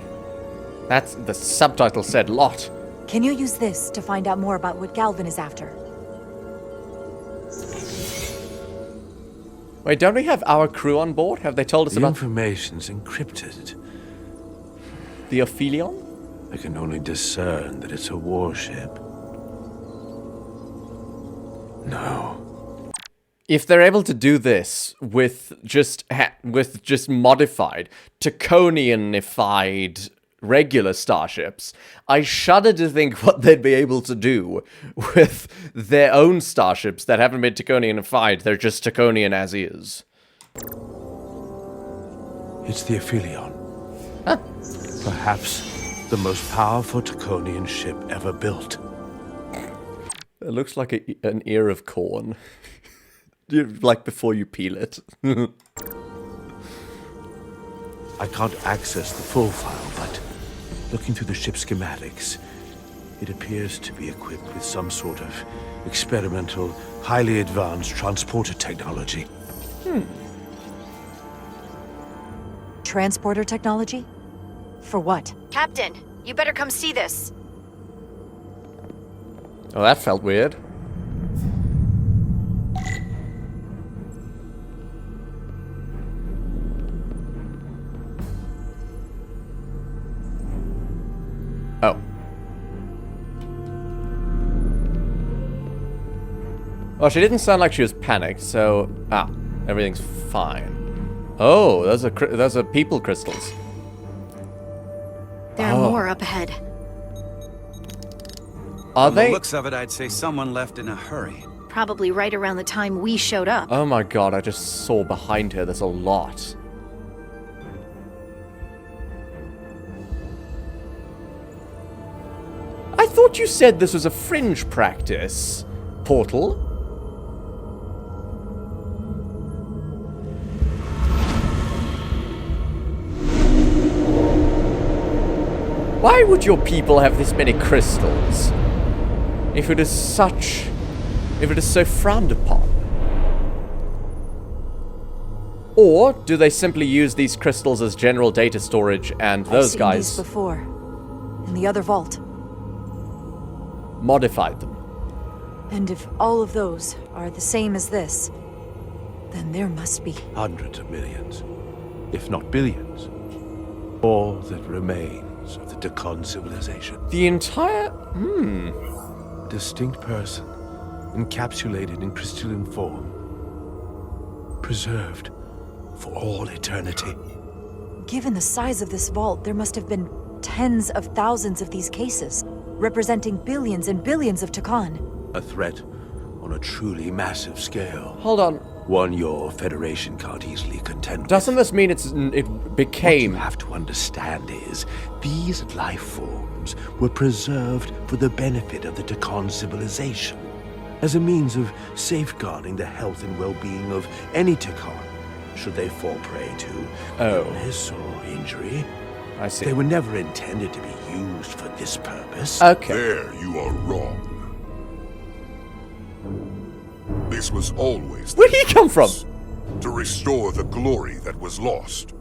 that's the subtitle said lot. Can you use this to find out more about what Galvin is after? Wait, don't we have our crew on board? Have they told us about... The information's encrypted. The Ophelion? I can only discern that it's a warship. No. If they're able to do this with just modified, Takonianified regular starships, I shudder to think what they'd be able to do with their own starships that haven't been Takonianified. They're just Takonian as is. It's the Ophelion. Huh? Perhaps the most powerful Takonian ship ever built. It looks like an ear of corn. Like before you peel it. I can't access the full file, but looking through the ship's schematics, it appears to be equipped with some sort of experimental, highly advanced transporter technology. Transporter technology? For what? Captain, you better come see this. Oh, that felt weird. Oh. Well, she didn't sound like she was panicked, so... Ah, everything's fine. Oh, those are people crystals. There are more up ahead. Are From they? the looks of it, I'd say someone left in a hurry. Probably right around the time we showed up. Oh my god, I just saw behind her. There's a lot. I thought you said this was a fringe practice. Portal? Why would your people have this many crystals? If it is so frowned upon? Or do they simply use these crystals as general data storage and those guys... I've seen these before. In the other vault. Modified them. And if all of those are the same as this, then there must be... Hundreds of millions, if not billions. All that remains of the Takon civilization. The entire... Distinct person, encapsulated in crystalline form. Preserved for all eternity. Given the size of this vault, there must have been tens of thousands of these cases, representing billions and billions of Takon. A threat on a truly massive scale. Hold on. One your Federation can't easily contend with. Doesn't this mean it became... What you have to understand is, these life forms were preserved for the benefit of the Takon civilization, as a means of safeguarding the health and well-being of any Takon, should they fall prey to illness or injury. I see. They were never intended to be used for this purpose. Okay. There you are wrong. This was always... Where'd he come from? to restore the glory that was lost.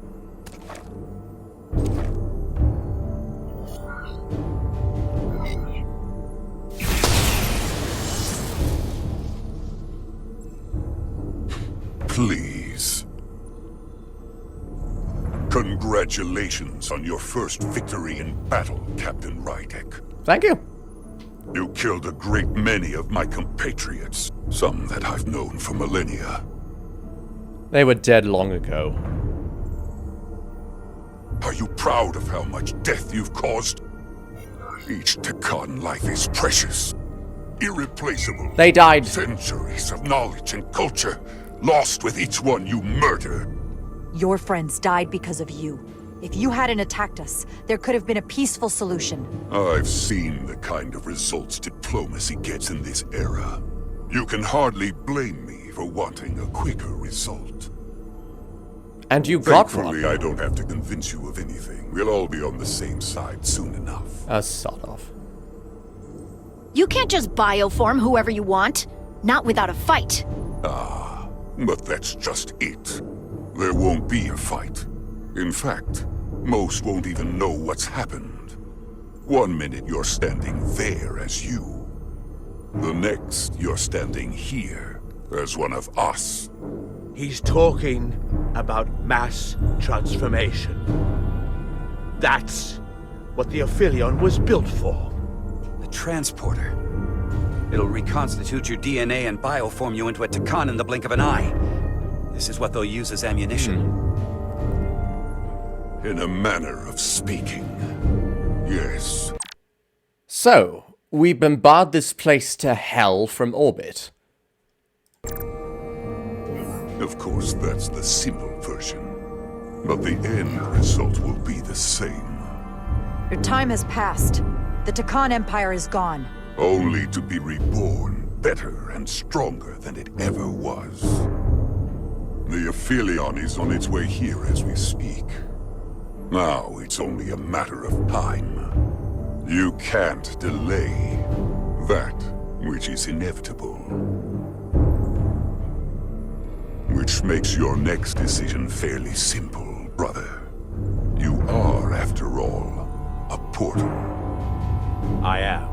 Please. Congratulations on your first victory in battle, Captain Rydek. Thank you. You killed a great many of my compatriots, some that I've known for millennia. They were dead long ago. Are you proud of how much death you've caused? Each Takan life is precious, irreplaceable. They died. Centuries of knowledge and culture, lost with each one you murder. Your friends died because of you. If you hadn't attacked us, there could have been a peaceful solution. I've seen the kind of results diplomacy gets in this era. You can hardly blame me for wanting a quicker result. And you got one. Thankfully, I don't have to convince you of anything. We'll all be on the same side soon enough. Sort of. You can't just bioform whoever you want. Not without a fight. Ah, but that's just it. There won't be a fight. In fact, most won't even know what's happened. One minute you're standing there as you. The next you're standing here as one of us. He's talking about mass transformation. That's what the Aphelion was built for. The transporter. It'll reconstitute your DNA and bioform you into a Takan in the blink of an eye. This is what they'll use as ammunition. In a manner of speaking, yes. So, we bombard this place to hell from orbit. Of course, that's the simple version. But the end result will be the same. Your time has passed. The Takan Empire is gone. Only to be reborn better and stronger than it ever was. The Aphelion is on its way here as we speak. Now it's only a matter of time. You can't delay that which is inevitable. Which makes your next decision fairly simple, brother. You are, after all, a portal. I am.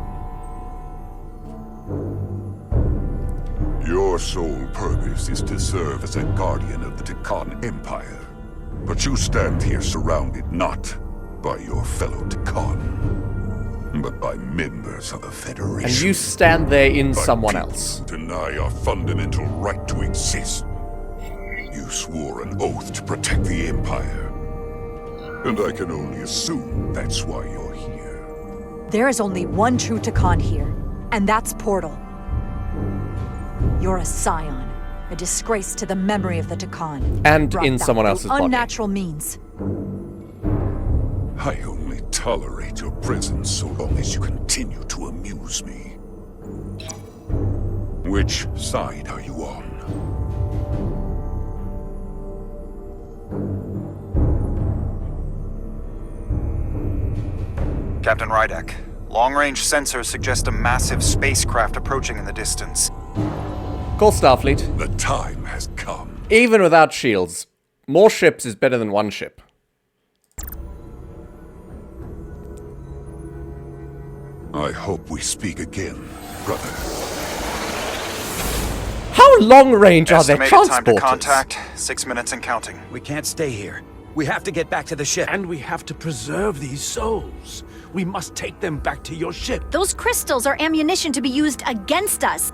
Your sole purpose is to serve as a guardian of the Takan Empire. But you stand here surrounded not by your fellow Takan, but by members of the Federation. And you stand there in by someone people else. who deny our fundamental right to exist. You swore an oath to protect the Empire. And I can only assume that's why you're here. There is only one true Takan here, and that's Portal. You're a scion. A disgrace to the memory of the Takan. And Brought in back someone through else's body. unnatural means. I only tolerate your presence so long as you continue to amuse me. Which side are you on? Captain Rydek, long-range sensors suggest a massive spacecraft approaching in the distance. Call Starfleet. The time has come. Even without shields, more ships is better than one ship. I hope we speak again, brother. How long range are their Estimated time to transporters? contact, 6 minutes and counting. We can't stay here. We have to get back to the ship. And we have to preserve these souls. We must take them back to your ship. Those crystals are ammunition to be used against us.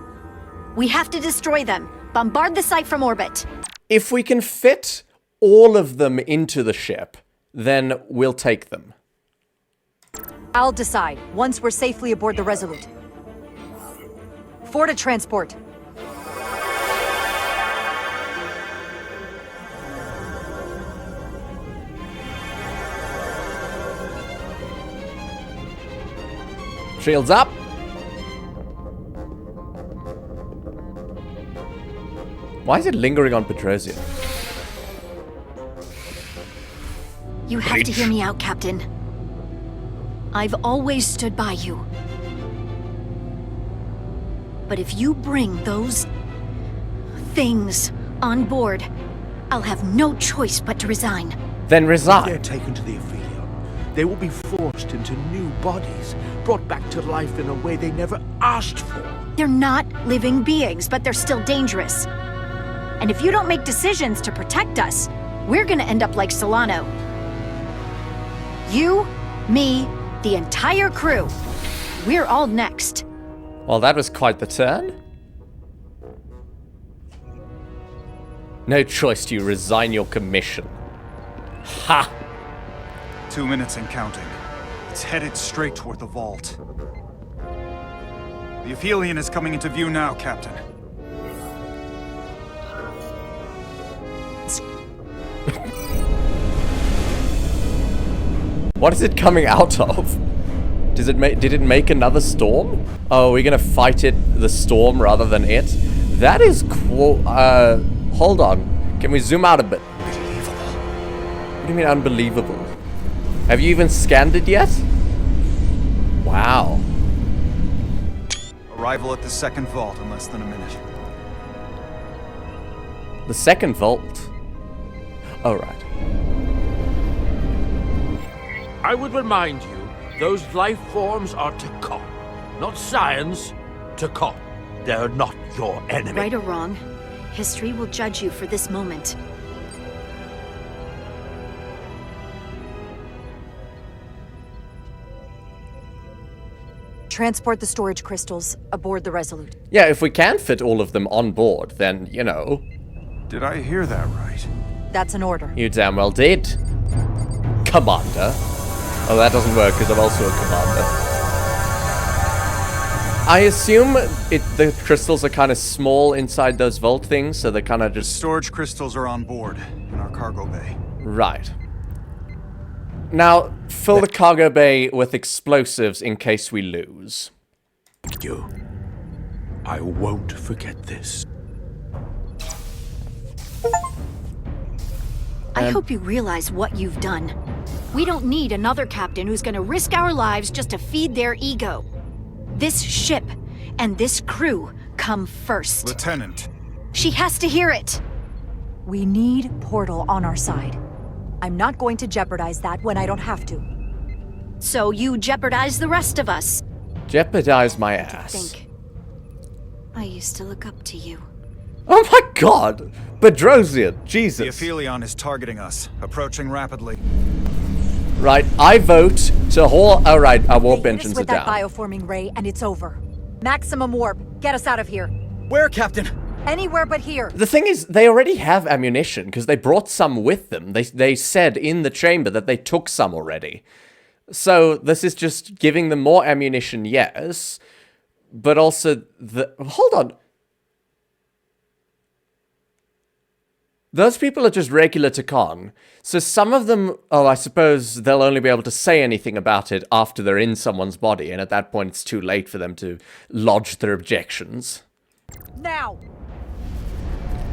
We have to destroy them. Bombard the site from orbit. If we can fit all of them into the ship, then we'll take them. I'll decide once we're safely aboard the Resolute. For to transport. Shields up. Why is it lingering on Petrosia? You have to hear me out, Captain. I've always stood by you. But if you bring those things on board, I'll have no choice but to resign. Then If resign. they're taken to the Aphelion, they will be forced into new bodies, brought back to life in a way they never asked for. They're not living beings, but they're still dangerous. And if you don't make decisions to protect us, we're gonna end up like Solano. You, me, the entire crew. We're all next. Well, that was quite the turn. No choice, you resign your commission. Ha! 2 minutes and counting. It's headed straight toward the vault. The Aphelion is coming into view now, Captain. What is it coming out of? Did it make another storm? Oh, we're gonna fight it, the storm, rather than it? That is cool. Hold on. Can we zoom out a bit? Unbelievable. What do you mean unbelievable? Have you even scanned it yet? Wow. Arrival at the second vault in less than a minute. The second vault? Oh, right. I would remind you, those life forms are Takon, not science. Takon. They're not your enemy. Right or wrong, history will judge you for this moment. Transport the storage crystals aboard the Resolute. Yeah, if we can fit all of them on board, then, you know. Did I hear that right? That's an order. You damn well did. Commander. Oh, that doesn't work because I'm also a commander. I assume the crystals are kind of small inside those vault things, so they're kind of just... Storage crystals are on board in our cargo bay. Right. Now, fill the cargo bay with explosives in case we lose. You. I won't forget this. I hope you realize what you've done. We don't need another captain who's gonna risk our lives just to feed their ego. This ship and this crew come first. Lieutenant. She has to hear it. We need Portal on our side. I'm not going to jeopardize that when I don't have to. So you jeopardize the rest of us. Jeopardize my ass. Think. I used to look up to you. Oh my god! Bedrosian, Jesus. The Aphelion is targeting us, approaching rapidly. Right, I vote to haul... Alright, our warp engines are with that down. bioforming ray and it's over. Maximum warp. Get us out of here. Where, Captain? Anywhere but here. The thing is, they already have ammunition, because they brought some with them. They said in the chamber that they took some already. So, this is just giving them more ammunition, yes. But also, hold on. Those people are just regular Takon. So some of them, oh, I suppose they'll only be able to say anything about it after they're in someone's body, and at that point it's too late for them to lodge their objections. Now!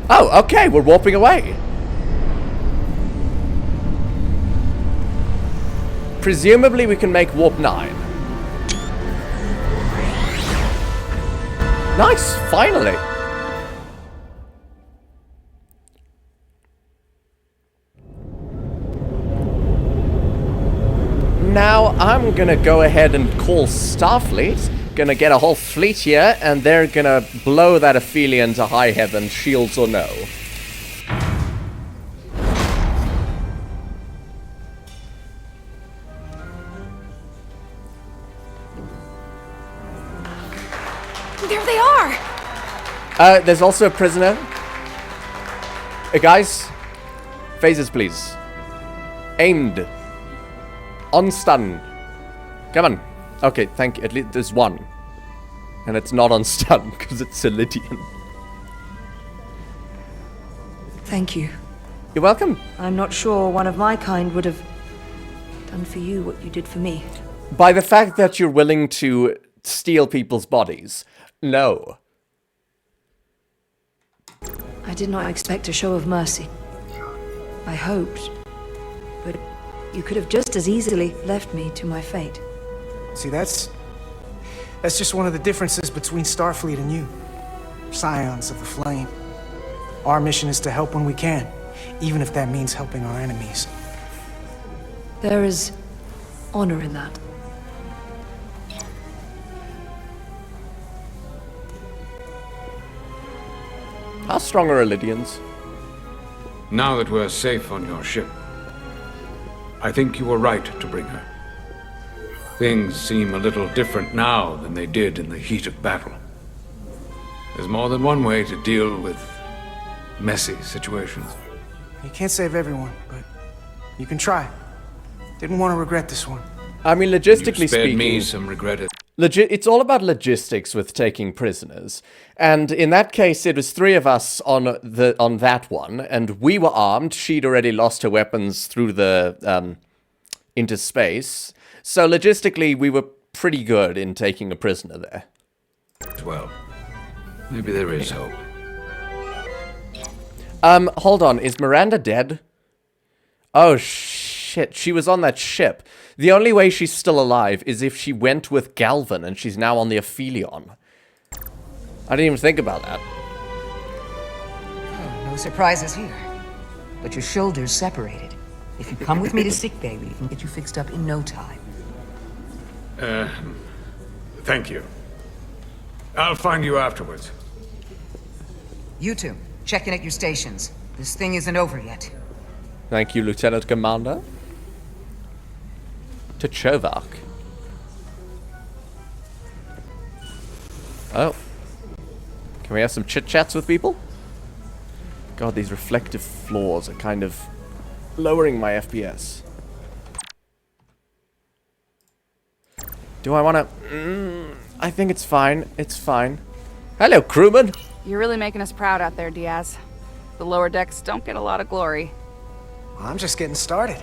Oh, okay, we're warping away. Presumably we can make warp 9. Nice, finally. Now I'm gonna go ahead and call Starfleet. Gonna get a whole fleet here, and they're gonna blow that Aphelion to high heaven, shields or no. There they are! There's also a prisoner. Guys, phasers please. Aimed. On stun. Come on. Okay, thank you. At least there's one. And it's not on stun, because it's Solidian. Thank you. You're welcome. I'm not sure one of my kind would have done for you what you did for me. By the fact that you're willing to steal people's bodies. No. I did not expect a show of mercy. I hoped. But you could have just as easily left me to my fate. See, that's just one of the differences between Starfleet and you. Scions of the Flame. Our mission is to help when we can. even if that means helping our enemies. There is honor in that. How strong are Lydians? Now that we're safe on your ship, I think you were right to bring her. Things seem a little different now than they did in the heat of battle. There's more than one way to deal with messy situations. You can't save everyone, but you can try. Didn't want to regret this one. I mean, logistically You spared speaking, me some regret. it's all about logistics with taking prisoners. And in that case, it was 3 of us on that one, and we were armed. She'd already lost her weapons through the into space. So logistically, we were pretty good in taking a prisoner there. Well, maybe there is hope. Hold on, is Miranda dead? Oh shit, she was on that ship. The only way she's still alive is if she went with Galvin and she's now on the Aphelion. I didn't even think about that. Oh, no surprises here. But your shoulders separated. If you come with me to sickbay, we can get you fixed up in no time. Thank you. I'll find you afterwards. You two, check in at your stations. This thing isn't over yet. Thank you, Lieutenant Commander. To Chovak. Oh. Can we have some chit-chats with people? God, these reflective floors are kind of lowering my FPS. Do I want to... I think it's fine. It's fine. Hello, crewman. You're really making us proud out there, Diaz. The lower decks don't get a lot of glory. I'm just getting started.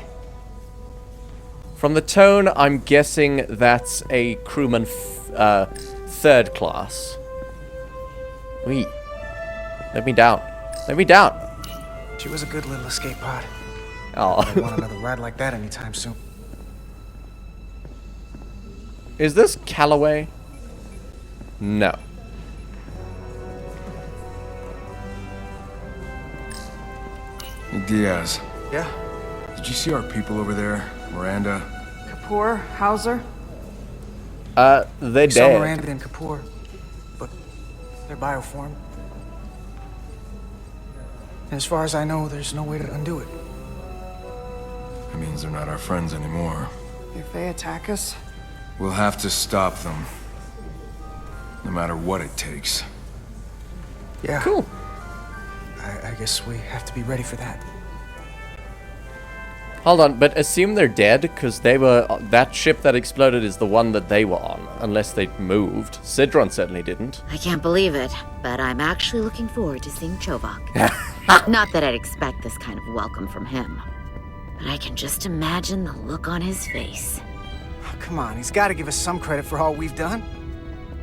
From the tone, I'm guessing that's a crewman 3rd class. Wait. Let me down. Let me down. She was a good little escape pod. Oh. I don't want another ride like that anytime soon. Is this Callaway? No. Diaz. Yeah? Did you see our people over there? Miranda? Kapoor, Hauser? They're We saw dead. Miranda and Kapoor, but they're bioform. As far as I know, there's no way to undo it. That means they're not our friends anymore. If they attack us? We'll have to stop them. No matter what it takes. Yeah. Cool. I guess we have to be ready for that. Hold on, but assume they're dead, because they were... that ship that exploded is the one that they were on, unless they moved. Sidron certainly didn't. I can't believe it, but I'm actually looking forward to seeing Chovak. Not that I'd expect this kind of welcome from him, but I can just imagine the look on his face. Oh, come on, he's got to give us some credit for all we've done.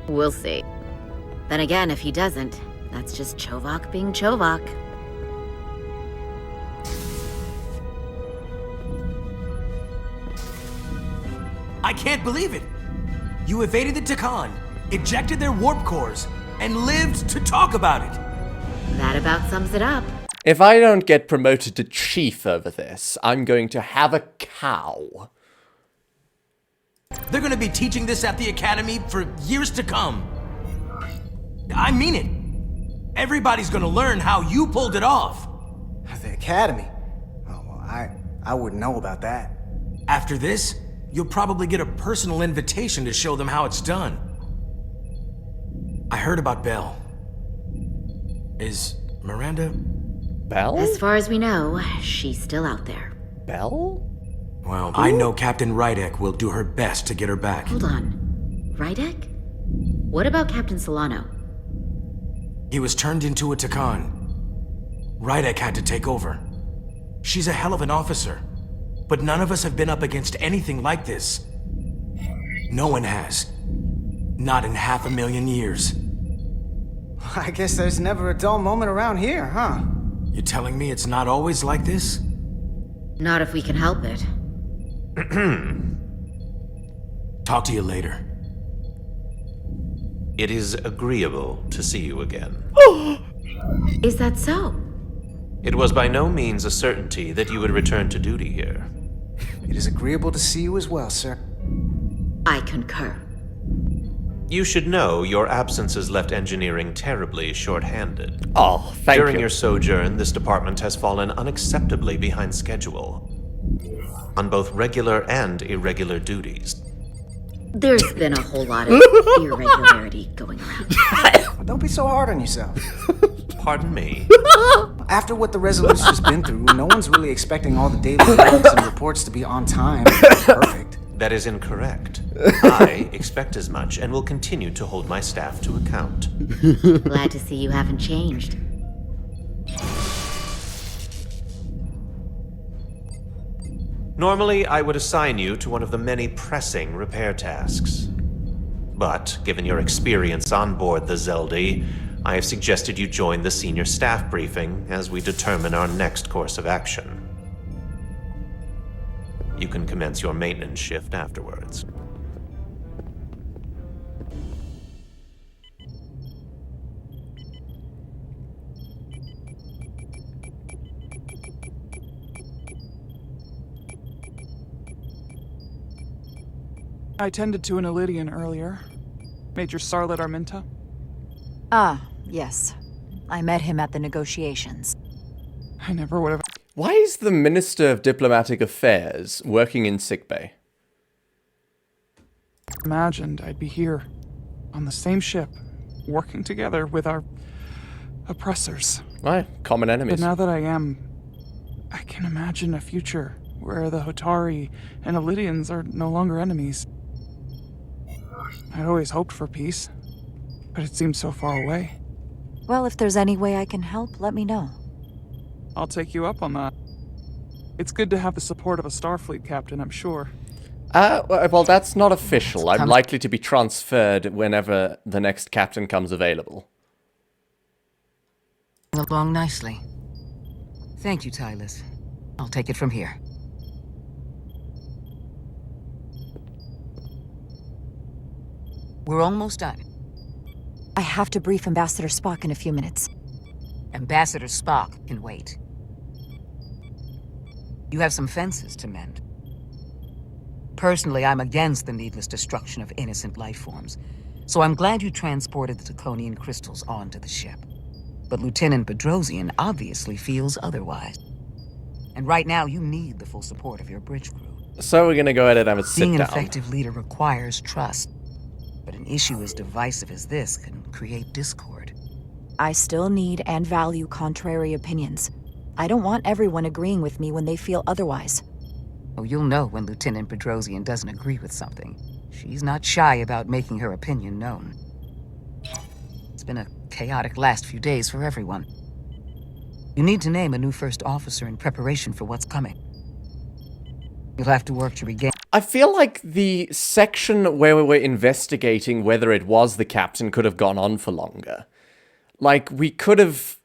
We'll see. Then again, if he doesn't, that's just Chovak being Chovak. I can't believe it! You evaded the Takan, ejected their warp cores, and lived to talk about it! That about sums it up. If I don't get promoted to chief over this, I'm going to have a cow. They're gonna be teaching this at the Academy for years to come. I mean it. Everybody's gonna learn how you pulled it off. The Academy? Oh, well, I wouldn't know about that. After this, you'll probably get a personal invitation to show them how it's done. I heard about Belle. Is Miranda... Belle? As far as we know, she's still out there. Belle? Well, I know Captain Rydek will do her best to get her back. Hold on. Rydek? What about Captain Solano? He was turned into a Takan. Rydek had to take over. She's a hell of an officer, but none of us have been up against anything like this. No one has. Not in 500,000 years. I guess there's never a dull moment around here, huh? You telling me it's not always like this? Not if we can help it. Talk to you later. It is agreeable to see you again. Is that so? It was by no means a certainty that you would return to duty here. It is agreeable to see you as well, sir. I concur. You should know your absence has left engineering terribly short-handed. Oh, thank you. During your sojourn, this department has fallen unacceptably behind schedule on both regular and irregular duties. There's been a whole lot of irregularity going around. Don't be so hard on yourself. Pardon me? After what the Resolute's just been through, no one's really expecting all the daily logs and reports to be on time and perfect. That is incorrect. I expect as much and will continue to hold my staff to account. Glad to see you haven't changed. Normally, I would assign you to one of the many pressing repair tasks. But, given your experience on board the Zeldi, I have suggested you join the senior staff briefing as we determine our next course of action. You can commence your maintenance shift afterwards. I tended to an Elydian earlier. Major Sarlet Arminta. Ah, yes. I met him at the negotiations. I never would have... Why is the Minister of Diplomatic Affairs working in sickbay? Imagined I'd be here, on the same ship, working together with our oppressors. Why? Common enemies. But now that I am, I can imagine a future where the Hotari and Elydians are no longer enemies. I'd always hoped for peace, but it seems so far away. Well, if there's any way I can help, let me know. I'll take you up on that. It's good to have the support of a Starfleet captain, I'm sure. Well, that's not official. I'm likely to be transferred whenever the next captain comes available. Along nicely. Thank you, Tylus. I'll take it from here. We're almost done. I have to brief Ambassador Spock in a few minutes. Ambassador Spock can wait. You have some fences to mend. Personally, I'm against the needless destruction of innocent life forms, so I'm glad you transported the Draconian crystals onto the ship. But Lieutenant Bedrosian obviously feels otherwise. And right now, you need the full support of your bridge crew. So we're gonna go ahead and have a sit down. Being an effective leader requires trust. But an issue as divisive as this can create discord. I still need and value contrary opinions. I don't want everyone agreeing with me when they feel otherwise. Oh, you'll know when Lieutenant Bedrosian doesn't agree with something. She's not shy about making her opinion known. It's been a chaotic last few days for everyone. You need to name a new first officer in preparation for what's coming. You'll have to work to regain... I feel like the section where we were investigating whether it was the captain could have gone on for longer. Like, we could have...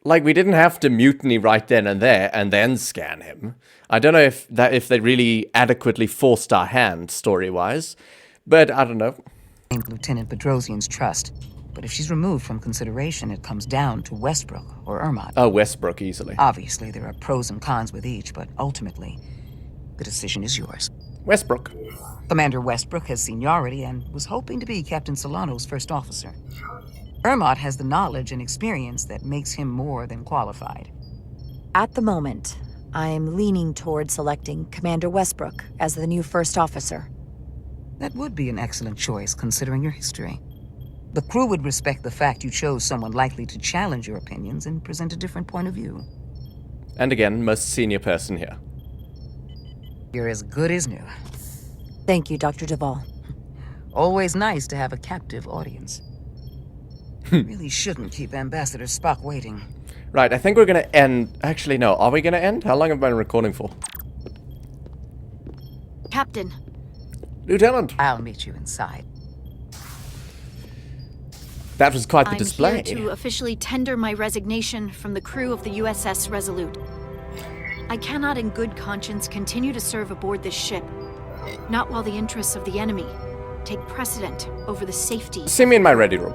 Like, we didn't have to mutiny right then and there and then scan him. I don't know if they really adequately forced our hand, story-wise. But, I don't know. Lieutenant Bedrosian's trust. But if she's removed from consideration, it comes down to Westbrook or Ermot. Oh, Westbrook, easily. Obviously, there are pros and cons with each, but ultimately, the decision is yours. Westbrook. Commander Westbrook has seniority and was hoping to be Captain Solano's first officer. Ermot has the knowledge and experience that makes him more than qualified. At the moment, I'm leaning toward selecting Commander Westbrook as the new first officer. That would be an excellent choice, considering your history. The crew would respect the fact you chose someone likely to challenge your opinions and present a different point of view. And again, most senior person here. You're as good as new. Thank you, Dr. Duvall. Always nice to have a captive audience. Really shouldn't keep Ambassador Spock waiting. Right, I think we're gonna end... Actually, no. Are we gonna end? How long have I been recording for? Captain. Lieutenant. I'll meet you inside. That was quite the display. I'm here to officially tender my resignation from the crew of the USS Resolute. I cannot in good conscience continue to serve aboard this ship. Not while the interests of the enemy take precedent over the safety. See me in my ready room.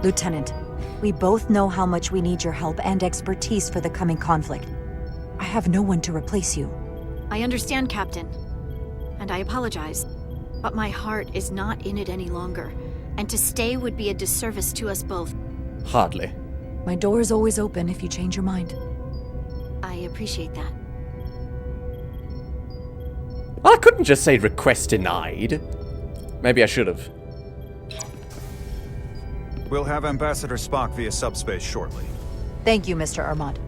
Lieutenant, we both know how much we need your help and expertise for the coming conflict. I have no one to replace you. I understand, Captain. And I apologize. But my heart is not in it any longer. And to stay would be a disservice to us both. Hardly. My door is always open if you change your mind. I appreciate that. Well, I couldn't just say request denied. Maybe I should have. We'll have Ambassador Spock via subspace shortly. Thank you, Mr. Armand.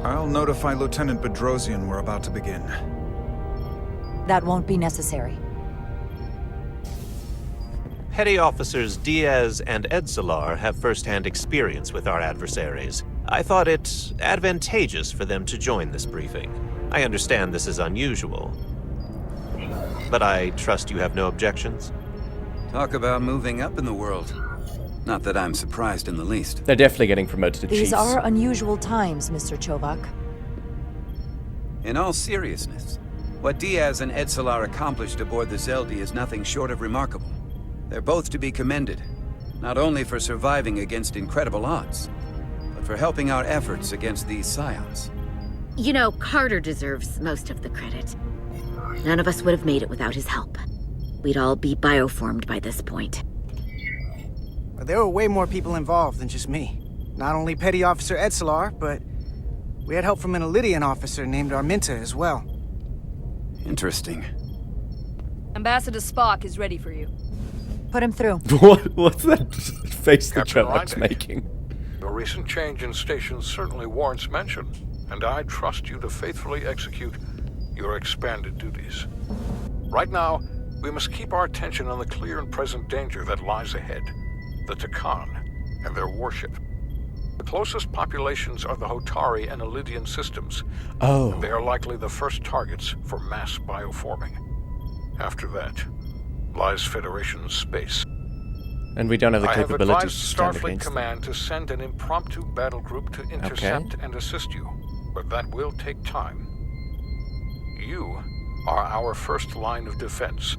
I'll notify Lieutenant Bedrosian we're about to begin. That won't be necessary. Petty Officers Diaz and Edsalar have first-hand experience with our adversaries. I thought it advantageous for them to join this briefing. I understand this is unusual, but I trust you have no objections? Talk about moving up in the world. Not that I'm surprised in the least. They're definitely getting promoted to These chiefs. are unusual times, Mr. Chovak. In all seriousness, what Diaz and Edsalar accomplished aboard the Zeldi is nothing short of remarkable. They're both to be commended, not only for surviving against incredible odds, but for helping our efforts against these scions. You know, Carter deserves most of the credit. None of us would have made it without his help. We'd all be bioformed by this point. There were way more people involved than just me. Not only Petty Officer Edsalar, but we had help from an Elydian officer named Arminta as well. Interesting. Ambassador Spock is ready for you. Put him through. What's that face that Captain Trevor's Riley. making? The recent change in station certainly warrants mention, and I trust you to faithfully execute your expanded duties. Right now, we must keep our attention on the clear and present danger that lies ahead. The Takan and their warship. The closest populations are the Hotari and Elydian systems. Oh. And they are likely the first targets for mass bioforming. After that, lies Federation space. And we don't have the I have capability to advised stand Starfleet against them. Command to send an impromptu battle group to intercept and assist you, but that will take time. You are our first line of defense.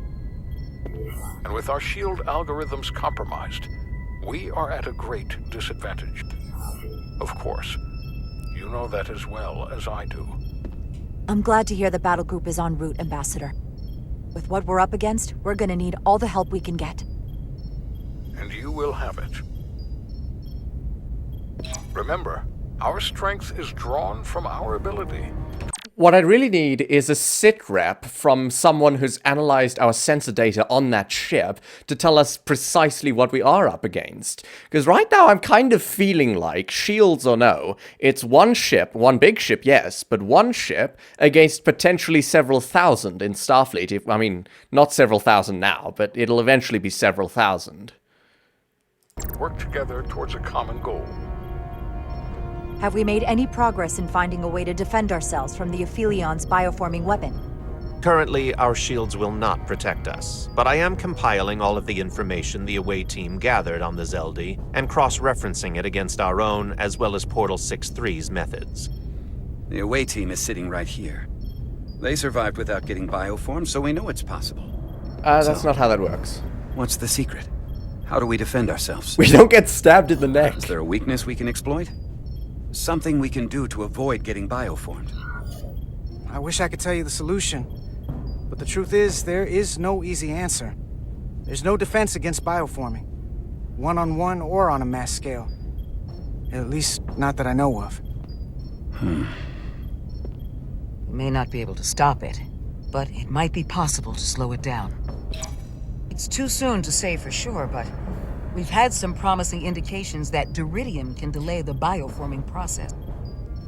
And with our shield algorithms compromised, we are at a great disadvantage. Of course, you know that as well as I do. I'm glad to hear the battle group is en route, Ambassador. With what we're up against, we're gonna need all the help we can get. And you will have it. Remember, our strength is drawn from our ability. What I really need is a sit rep from someone who's analyzed our sensor data on that ship to tell us precisely what we are up against. Because right now I'm kind of feeling like, shields or no, it's one ship, one big ship, yes, but one ship against potentially several thousand in Starfleet. I mean, not several thousand now, but it'll eventually be several thousand. Work together towards a common goal. Have we made any progress in finding a way to defend ourselves from the Aphilion's bioforming weapon? Currently, our shields will not protect us, but I am compiling all of the information the away team gathered on the Zeldi and cross-referencing it against our own as well as Portal 6-3's methods. The away team is sitting right here. They survived without getting bioformed, so we know it's possible. That's not how that works. What's the secret? How do we defend ourselves? We don't get stabbed in the neck. Is there a weakness we can exploit? Something we can do to avoid getting bioformed? I wish I could tell you the solution, but the truth is, there is no easy answer. There's no defense against bioforming, one-on-one or on a mass scale. At least, not that I know of. We may not be able to stop it, but it might be possible to slow it down. It's too soon to say for sure, but we've had some promising indications that Duridium can delay the bioforming process.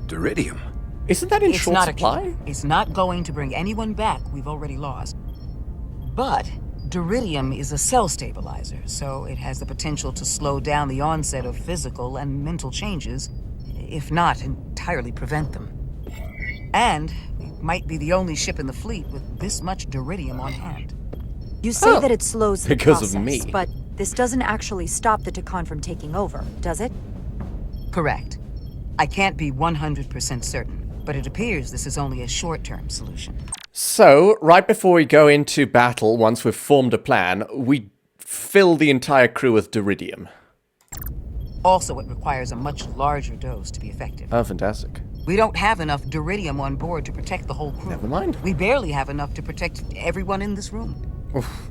Duridium? Isn't that in It's short not supply? It's not going to bring anyone back we've already lost. But Duridium is a cell stabilizer, so it has the potential to slow down the onset of physical and mental changes, if not entirely prevent them. And we might be the only ship in the fleet with this much Duridium on hand. You say that it slows the because process, of me. but this doesn't actually stop the Takan from taking over, does it? Correct. I can't be 100% certain, But it appears this is only a short-term solution. So, right before we go into battle, once we've formed a plan, we fill the entire crew with duridium. Also, it requires a much larger dose to be effective. Oh, fantastic. We don't have enough duridium on board to protect the whole crew. Never mind. We barely have enough to protect everyone in this room. Oof.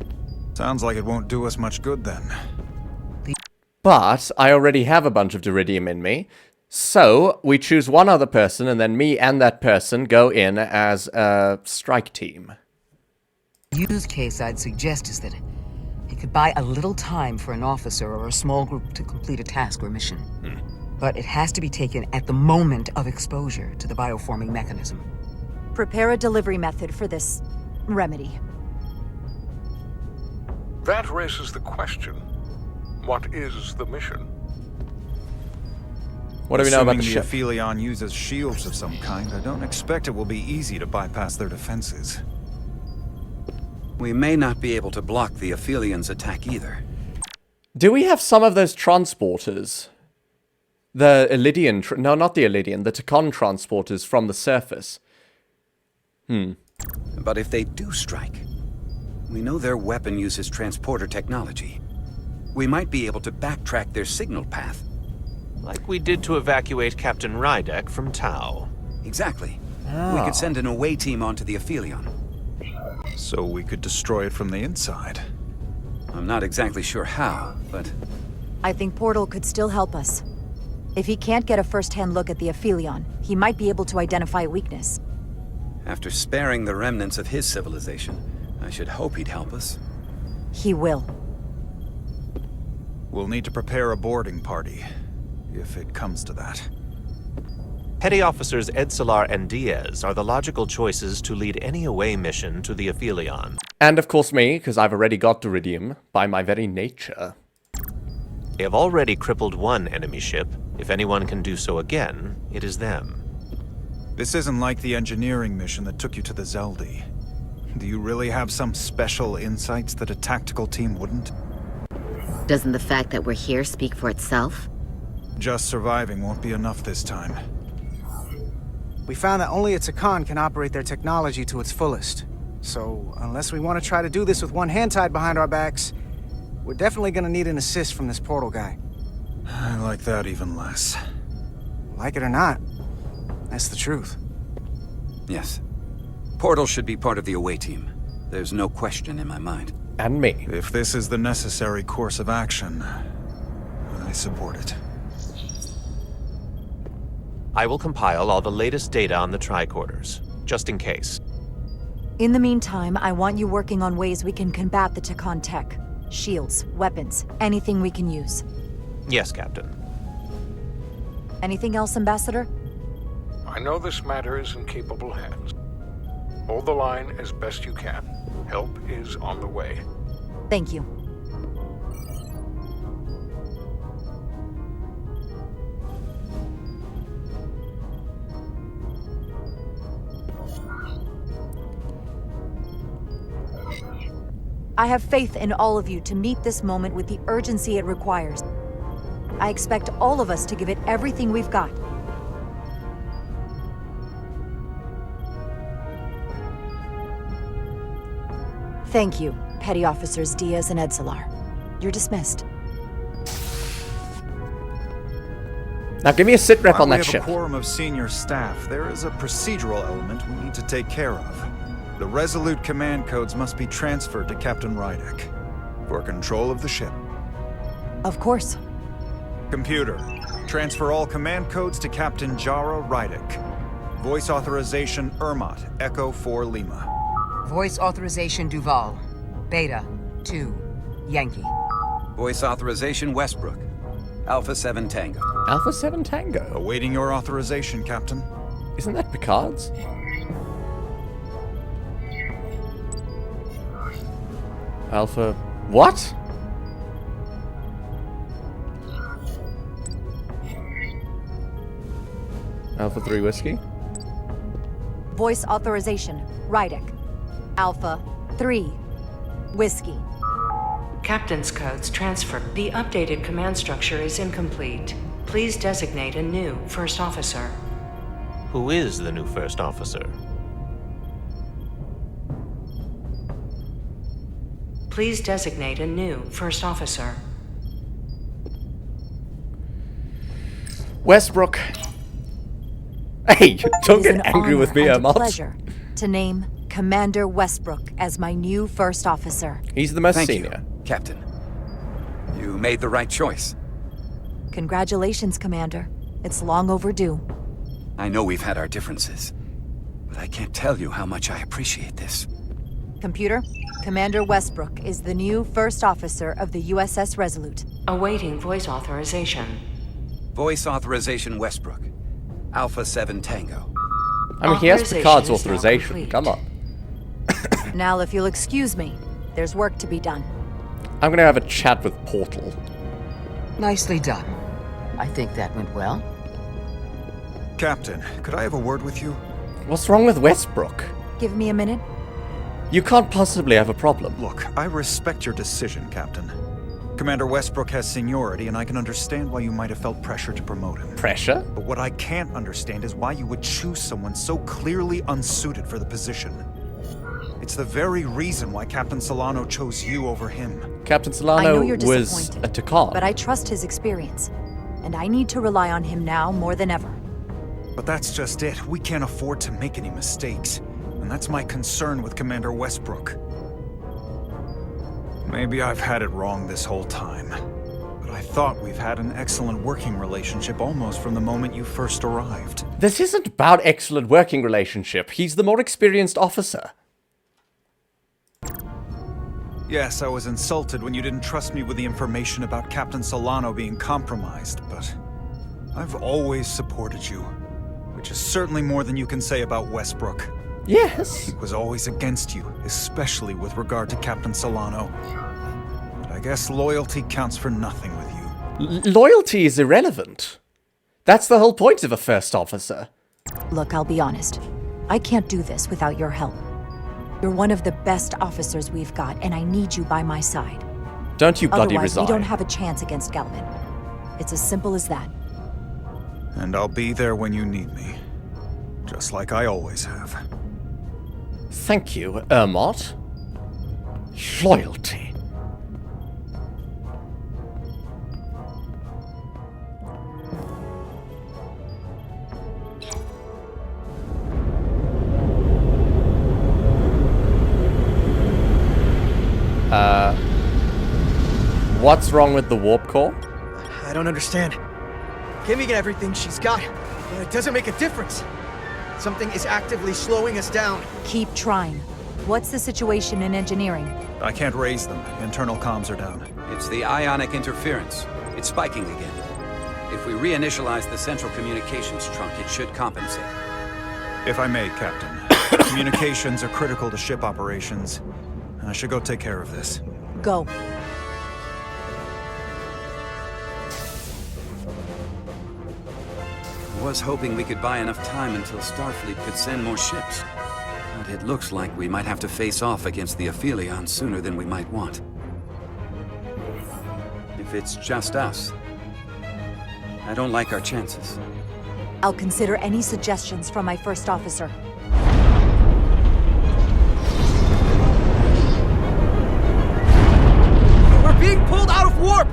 Sounds like it won't do us much good then. But I already have a bunch of duridium in me, so we choose one other person, and then me and that person go in as a strike team. The use case I'd suggest is that it could buy a little time for an officer or a small group to complete a task or mission. But it has to be taken at the moment of exposure to the bioforming mechanism. Prepare a delivery method for this remedy. That raises the question. What is the mission? What do we know about the ship? Assuming the Aphelion uses shields of some kind, I don't expect it will be easy to bypass their defenses. We may not be able to block the Aphelions' attack either. Do we have some of those transporters? The Elydian... no, not the Elydian. The Takon transporters from the surface. But if they do strike, we know their weapon uses transporter technology. We might be able to backtrack their signal path. Like we did to evacuate Captain Rydek from Tau. Exactly. We could send an away team onto the Aphelion. So we could destroy it from the inside. I'm not exactly sure how, but... I think Portal could still help us. If he can't get a first-hand look at the Aphelion, he might be able to identify a weakness. After sparing the remnants of his civilization, I should hope he'd help us. He will. We'll need to prepare a boarding party, if it comes to that. Petty Officers Edsalar and Diaz are the logical choices to lead any away mission to the Aphelion. And of course me, because I've already got duridium, by my very nature. They have already crippled one enemy ship. If anyone can do so again, it is them. This isn't like the engineering mission that took you to the Zeldi. Do you really have some special insights that a tactical team wouldn't? Doesn't the fact that we're here speak for itself? Just surviving won't be enough this time. We found that only a Takon can operate their technology to its fullest. So, unless we want to try to do this with one hand tied behind our backs, we're definitely gonna need an assist from this portal guy. I like that even less. Like it or not, that's the truth. Yes. Portal should be part of the away team. There's no question in my mind. And me. If this is the necessary course of action, I support it. I will compile all the latest data on the tricorders, just in case. In the meantime, I want you working on ways we can combat the Takon tech. Shields, weapons, anything we can use. Yes, Captain. Anything else, Ambassador? I know this matter is in capable hands. Hold the line as best you can. Help is on the way. Thank you. I have faith in all of you to meet this moment with the urgency it requires. I expect all of us to give it everything we've got. Thank you, Petty Officers Diaz and Edsalar. You're dismissed. Now give me a sit rep While on that we have ship. a quorum of senior staff, there is a procedural element we need to take care of. The Resolute command codes must be transferred to Captain Rydek for control of the ship. Of course. Computer, transfer all command codes to Captain Jara Rydek. Voice authorization Ermot, Echo 4 Lima. Voice authorization Duval. Beta 2 Yankee. Voice authorization Westbrook. Alpha 7 Tango. Alpha 7 Tango? Awaiting your authorization, Captain. Isn't that Picard's? Alpha... what? Alpha 3 Whiskey? Voice authorization, Rydek. Alpha 3 Whiskey. Captain's codes transfer. The updated command structure is incomplete. Please designate a new first officer. Who is the new first officer? Please designate a new first officer. Westbrook. Hey, don't get It is an angry with me, honor and a Ermot. pleasure to name Commander Westbrook as my new first officer. He's the most Thank senior. you, Captain. You made the right choice. Congratulations, Commander. It's long overdue. I know we've had our differences, but I can't tell you how much I appreciate this. Computer, Commander Westbrook is the new first officer of the USS Resolute. Awaiting voice authorization. Voice authorization Westbrook. Alpha 7 Tango. I mean, he has Picard's authorization. Come on. Now, if you'll excuse me, there's work to be done. I'm gonna have a chat with Portal. Nicely done. I think that went well. Captain, could I have a word with you? What's wrong with Westbrook? Give me a minute. You can't possibly have a problem. Look, I respect your decision, Captain. Commander Westbrook has seniority, and I can understand why you might have felt pressure to promote him. Pressure? But what I can't understand is why you would choose someone so clearly unsuited for the position. It's the very reason why Captain Solano chose you over him. Captain I know Solano you're was disappointed, a Takan. but I trust his experience, and I need to rely on him now more than ever. But that's just it. We can't afford to make any mistakes. And that's my concern with Commander Westbrook. Maybe I've had it wrong this whole time. But I thought we've had an excellent working relationship almost from the moment you first arrived. This isn't about excellent working relationship. He's the more experienced officer. Yes, I was insulted when you didn't trust me with the information about Captain Solano being compromised, but I've always supported you, which is certainly more than you can say about Westbrook. Yes. He was always against you, especially with regard to Captain Solano. But I guess loyalty counts for nothing with you. Loyalty is irrelevant. That's the whole point of a first officer. Look, I'll be honest. I can't do this without your help. You're one of the best officers we've got, and I need you by my side. Don't you bloody Otherwise, resign. we don't have a chance against Galvin. It's as simple as that. And I'll be there when you need me. Just like I always have. Thank you, Ermot. Loyalty. What's wrong with the warp core? I don't understand. Giving it everything she's got, but it doesn't make a difference. Something is actively slowing us down. Keep trying. What's the situation in engineering? I can't raise them. Internal comms are down. It's the ionic interference. It's spiking again. If we reinitialize the central communications trunk, it should compensate. If I may, Captain. Communications are critical to ship operations. I should go take care of this. Go. I was hoping we could buy enough time until Starfleet could send more ships. But it looks like we might have to face off against the Aphelion sooner than we might want. If it's just us, I don't like our chances. I'll consider any suggestions from my first officer. We're being pulled out of warp!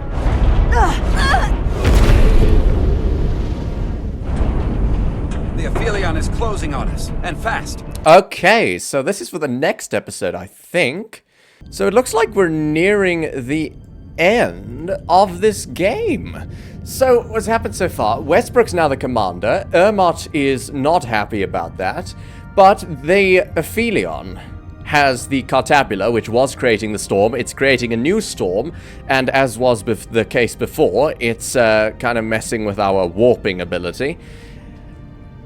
The Aphelion is closing on us, and fast. Okay, so this is for the next episode, I think. So it looks like we're nearing the end of this game. So what's happened so far? Westbrook's now the commander. Ermot is not happy about that. But the Aphelion has the Cartabula, which was creating the storm. It's creating a new storm. And as was the case before, it's kind of messing with our warping ability.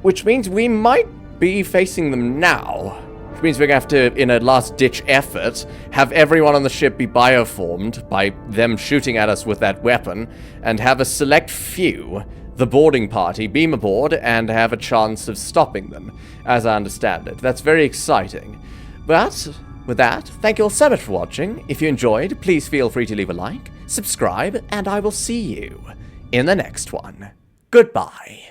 Which means we might be facing them now. Which means we're going to have to, in a last-ditch effort, have everyone on the ship be bioformed by them shooting at us with that weapon, and have a select few, the boarding party, beam aboard and have a chance of stopping them, as I understand it. That's very exciting. But, with that, thank you all so much for watching. If you enjoyed, please feel free to leave a like, subscribe, and I will see you in the next one. Goodbye.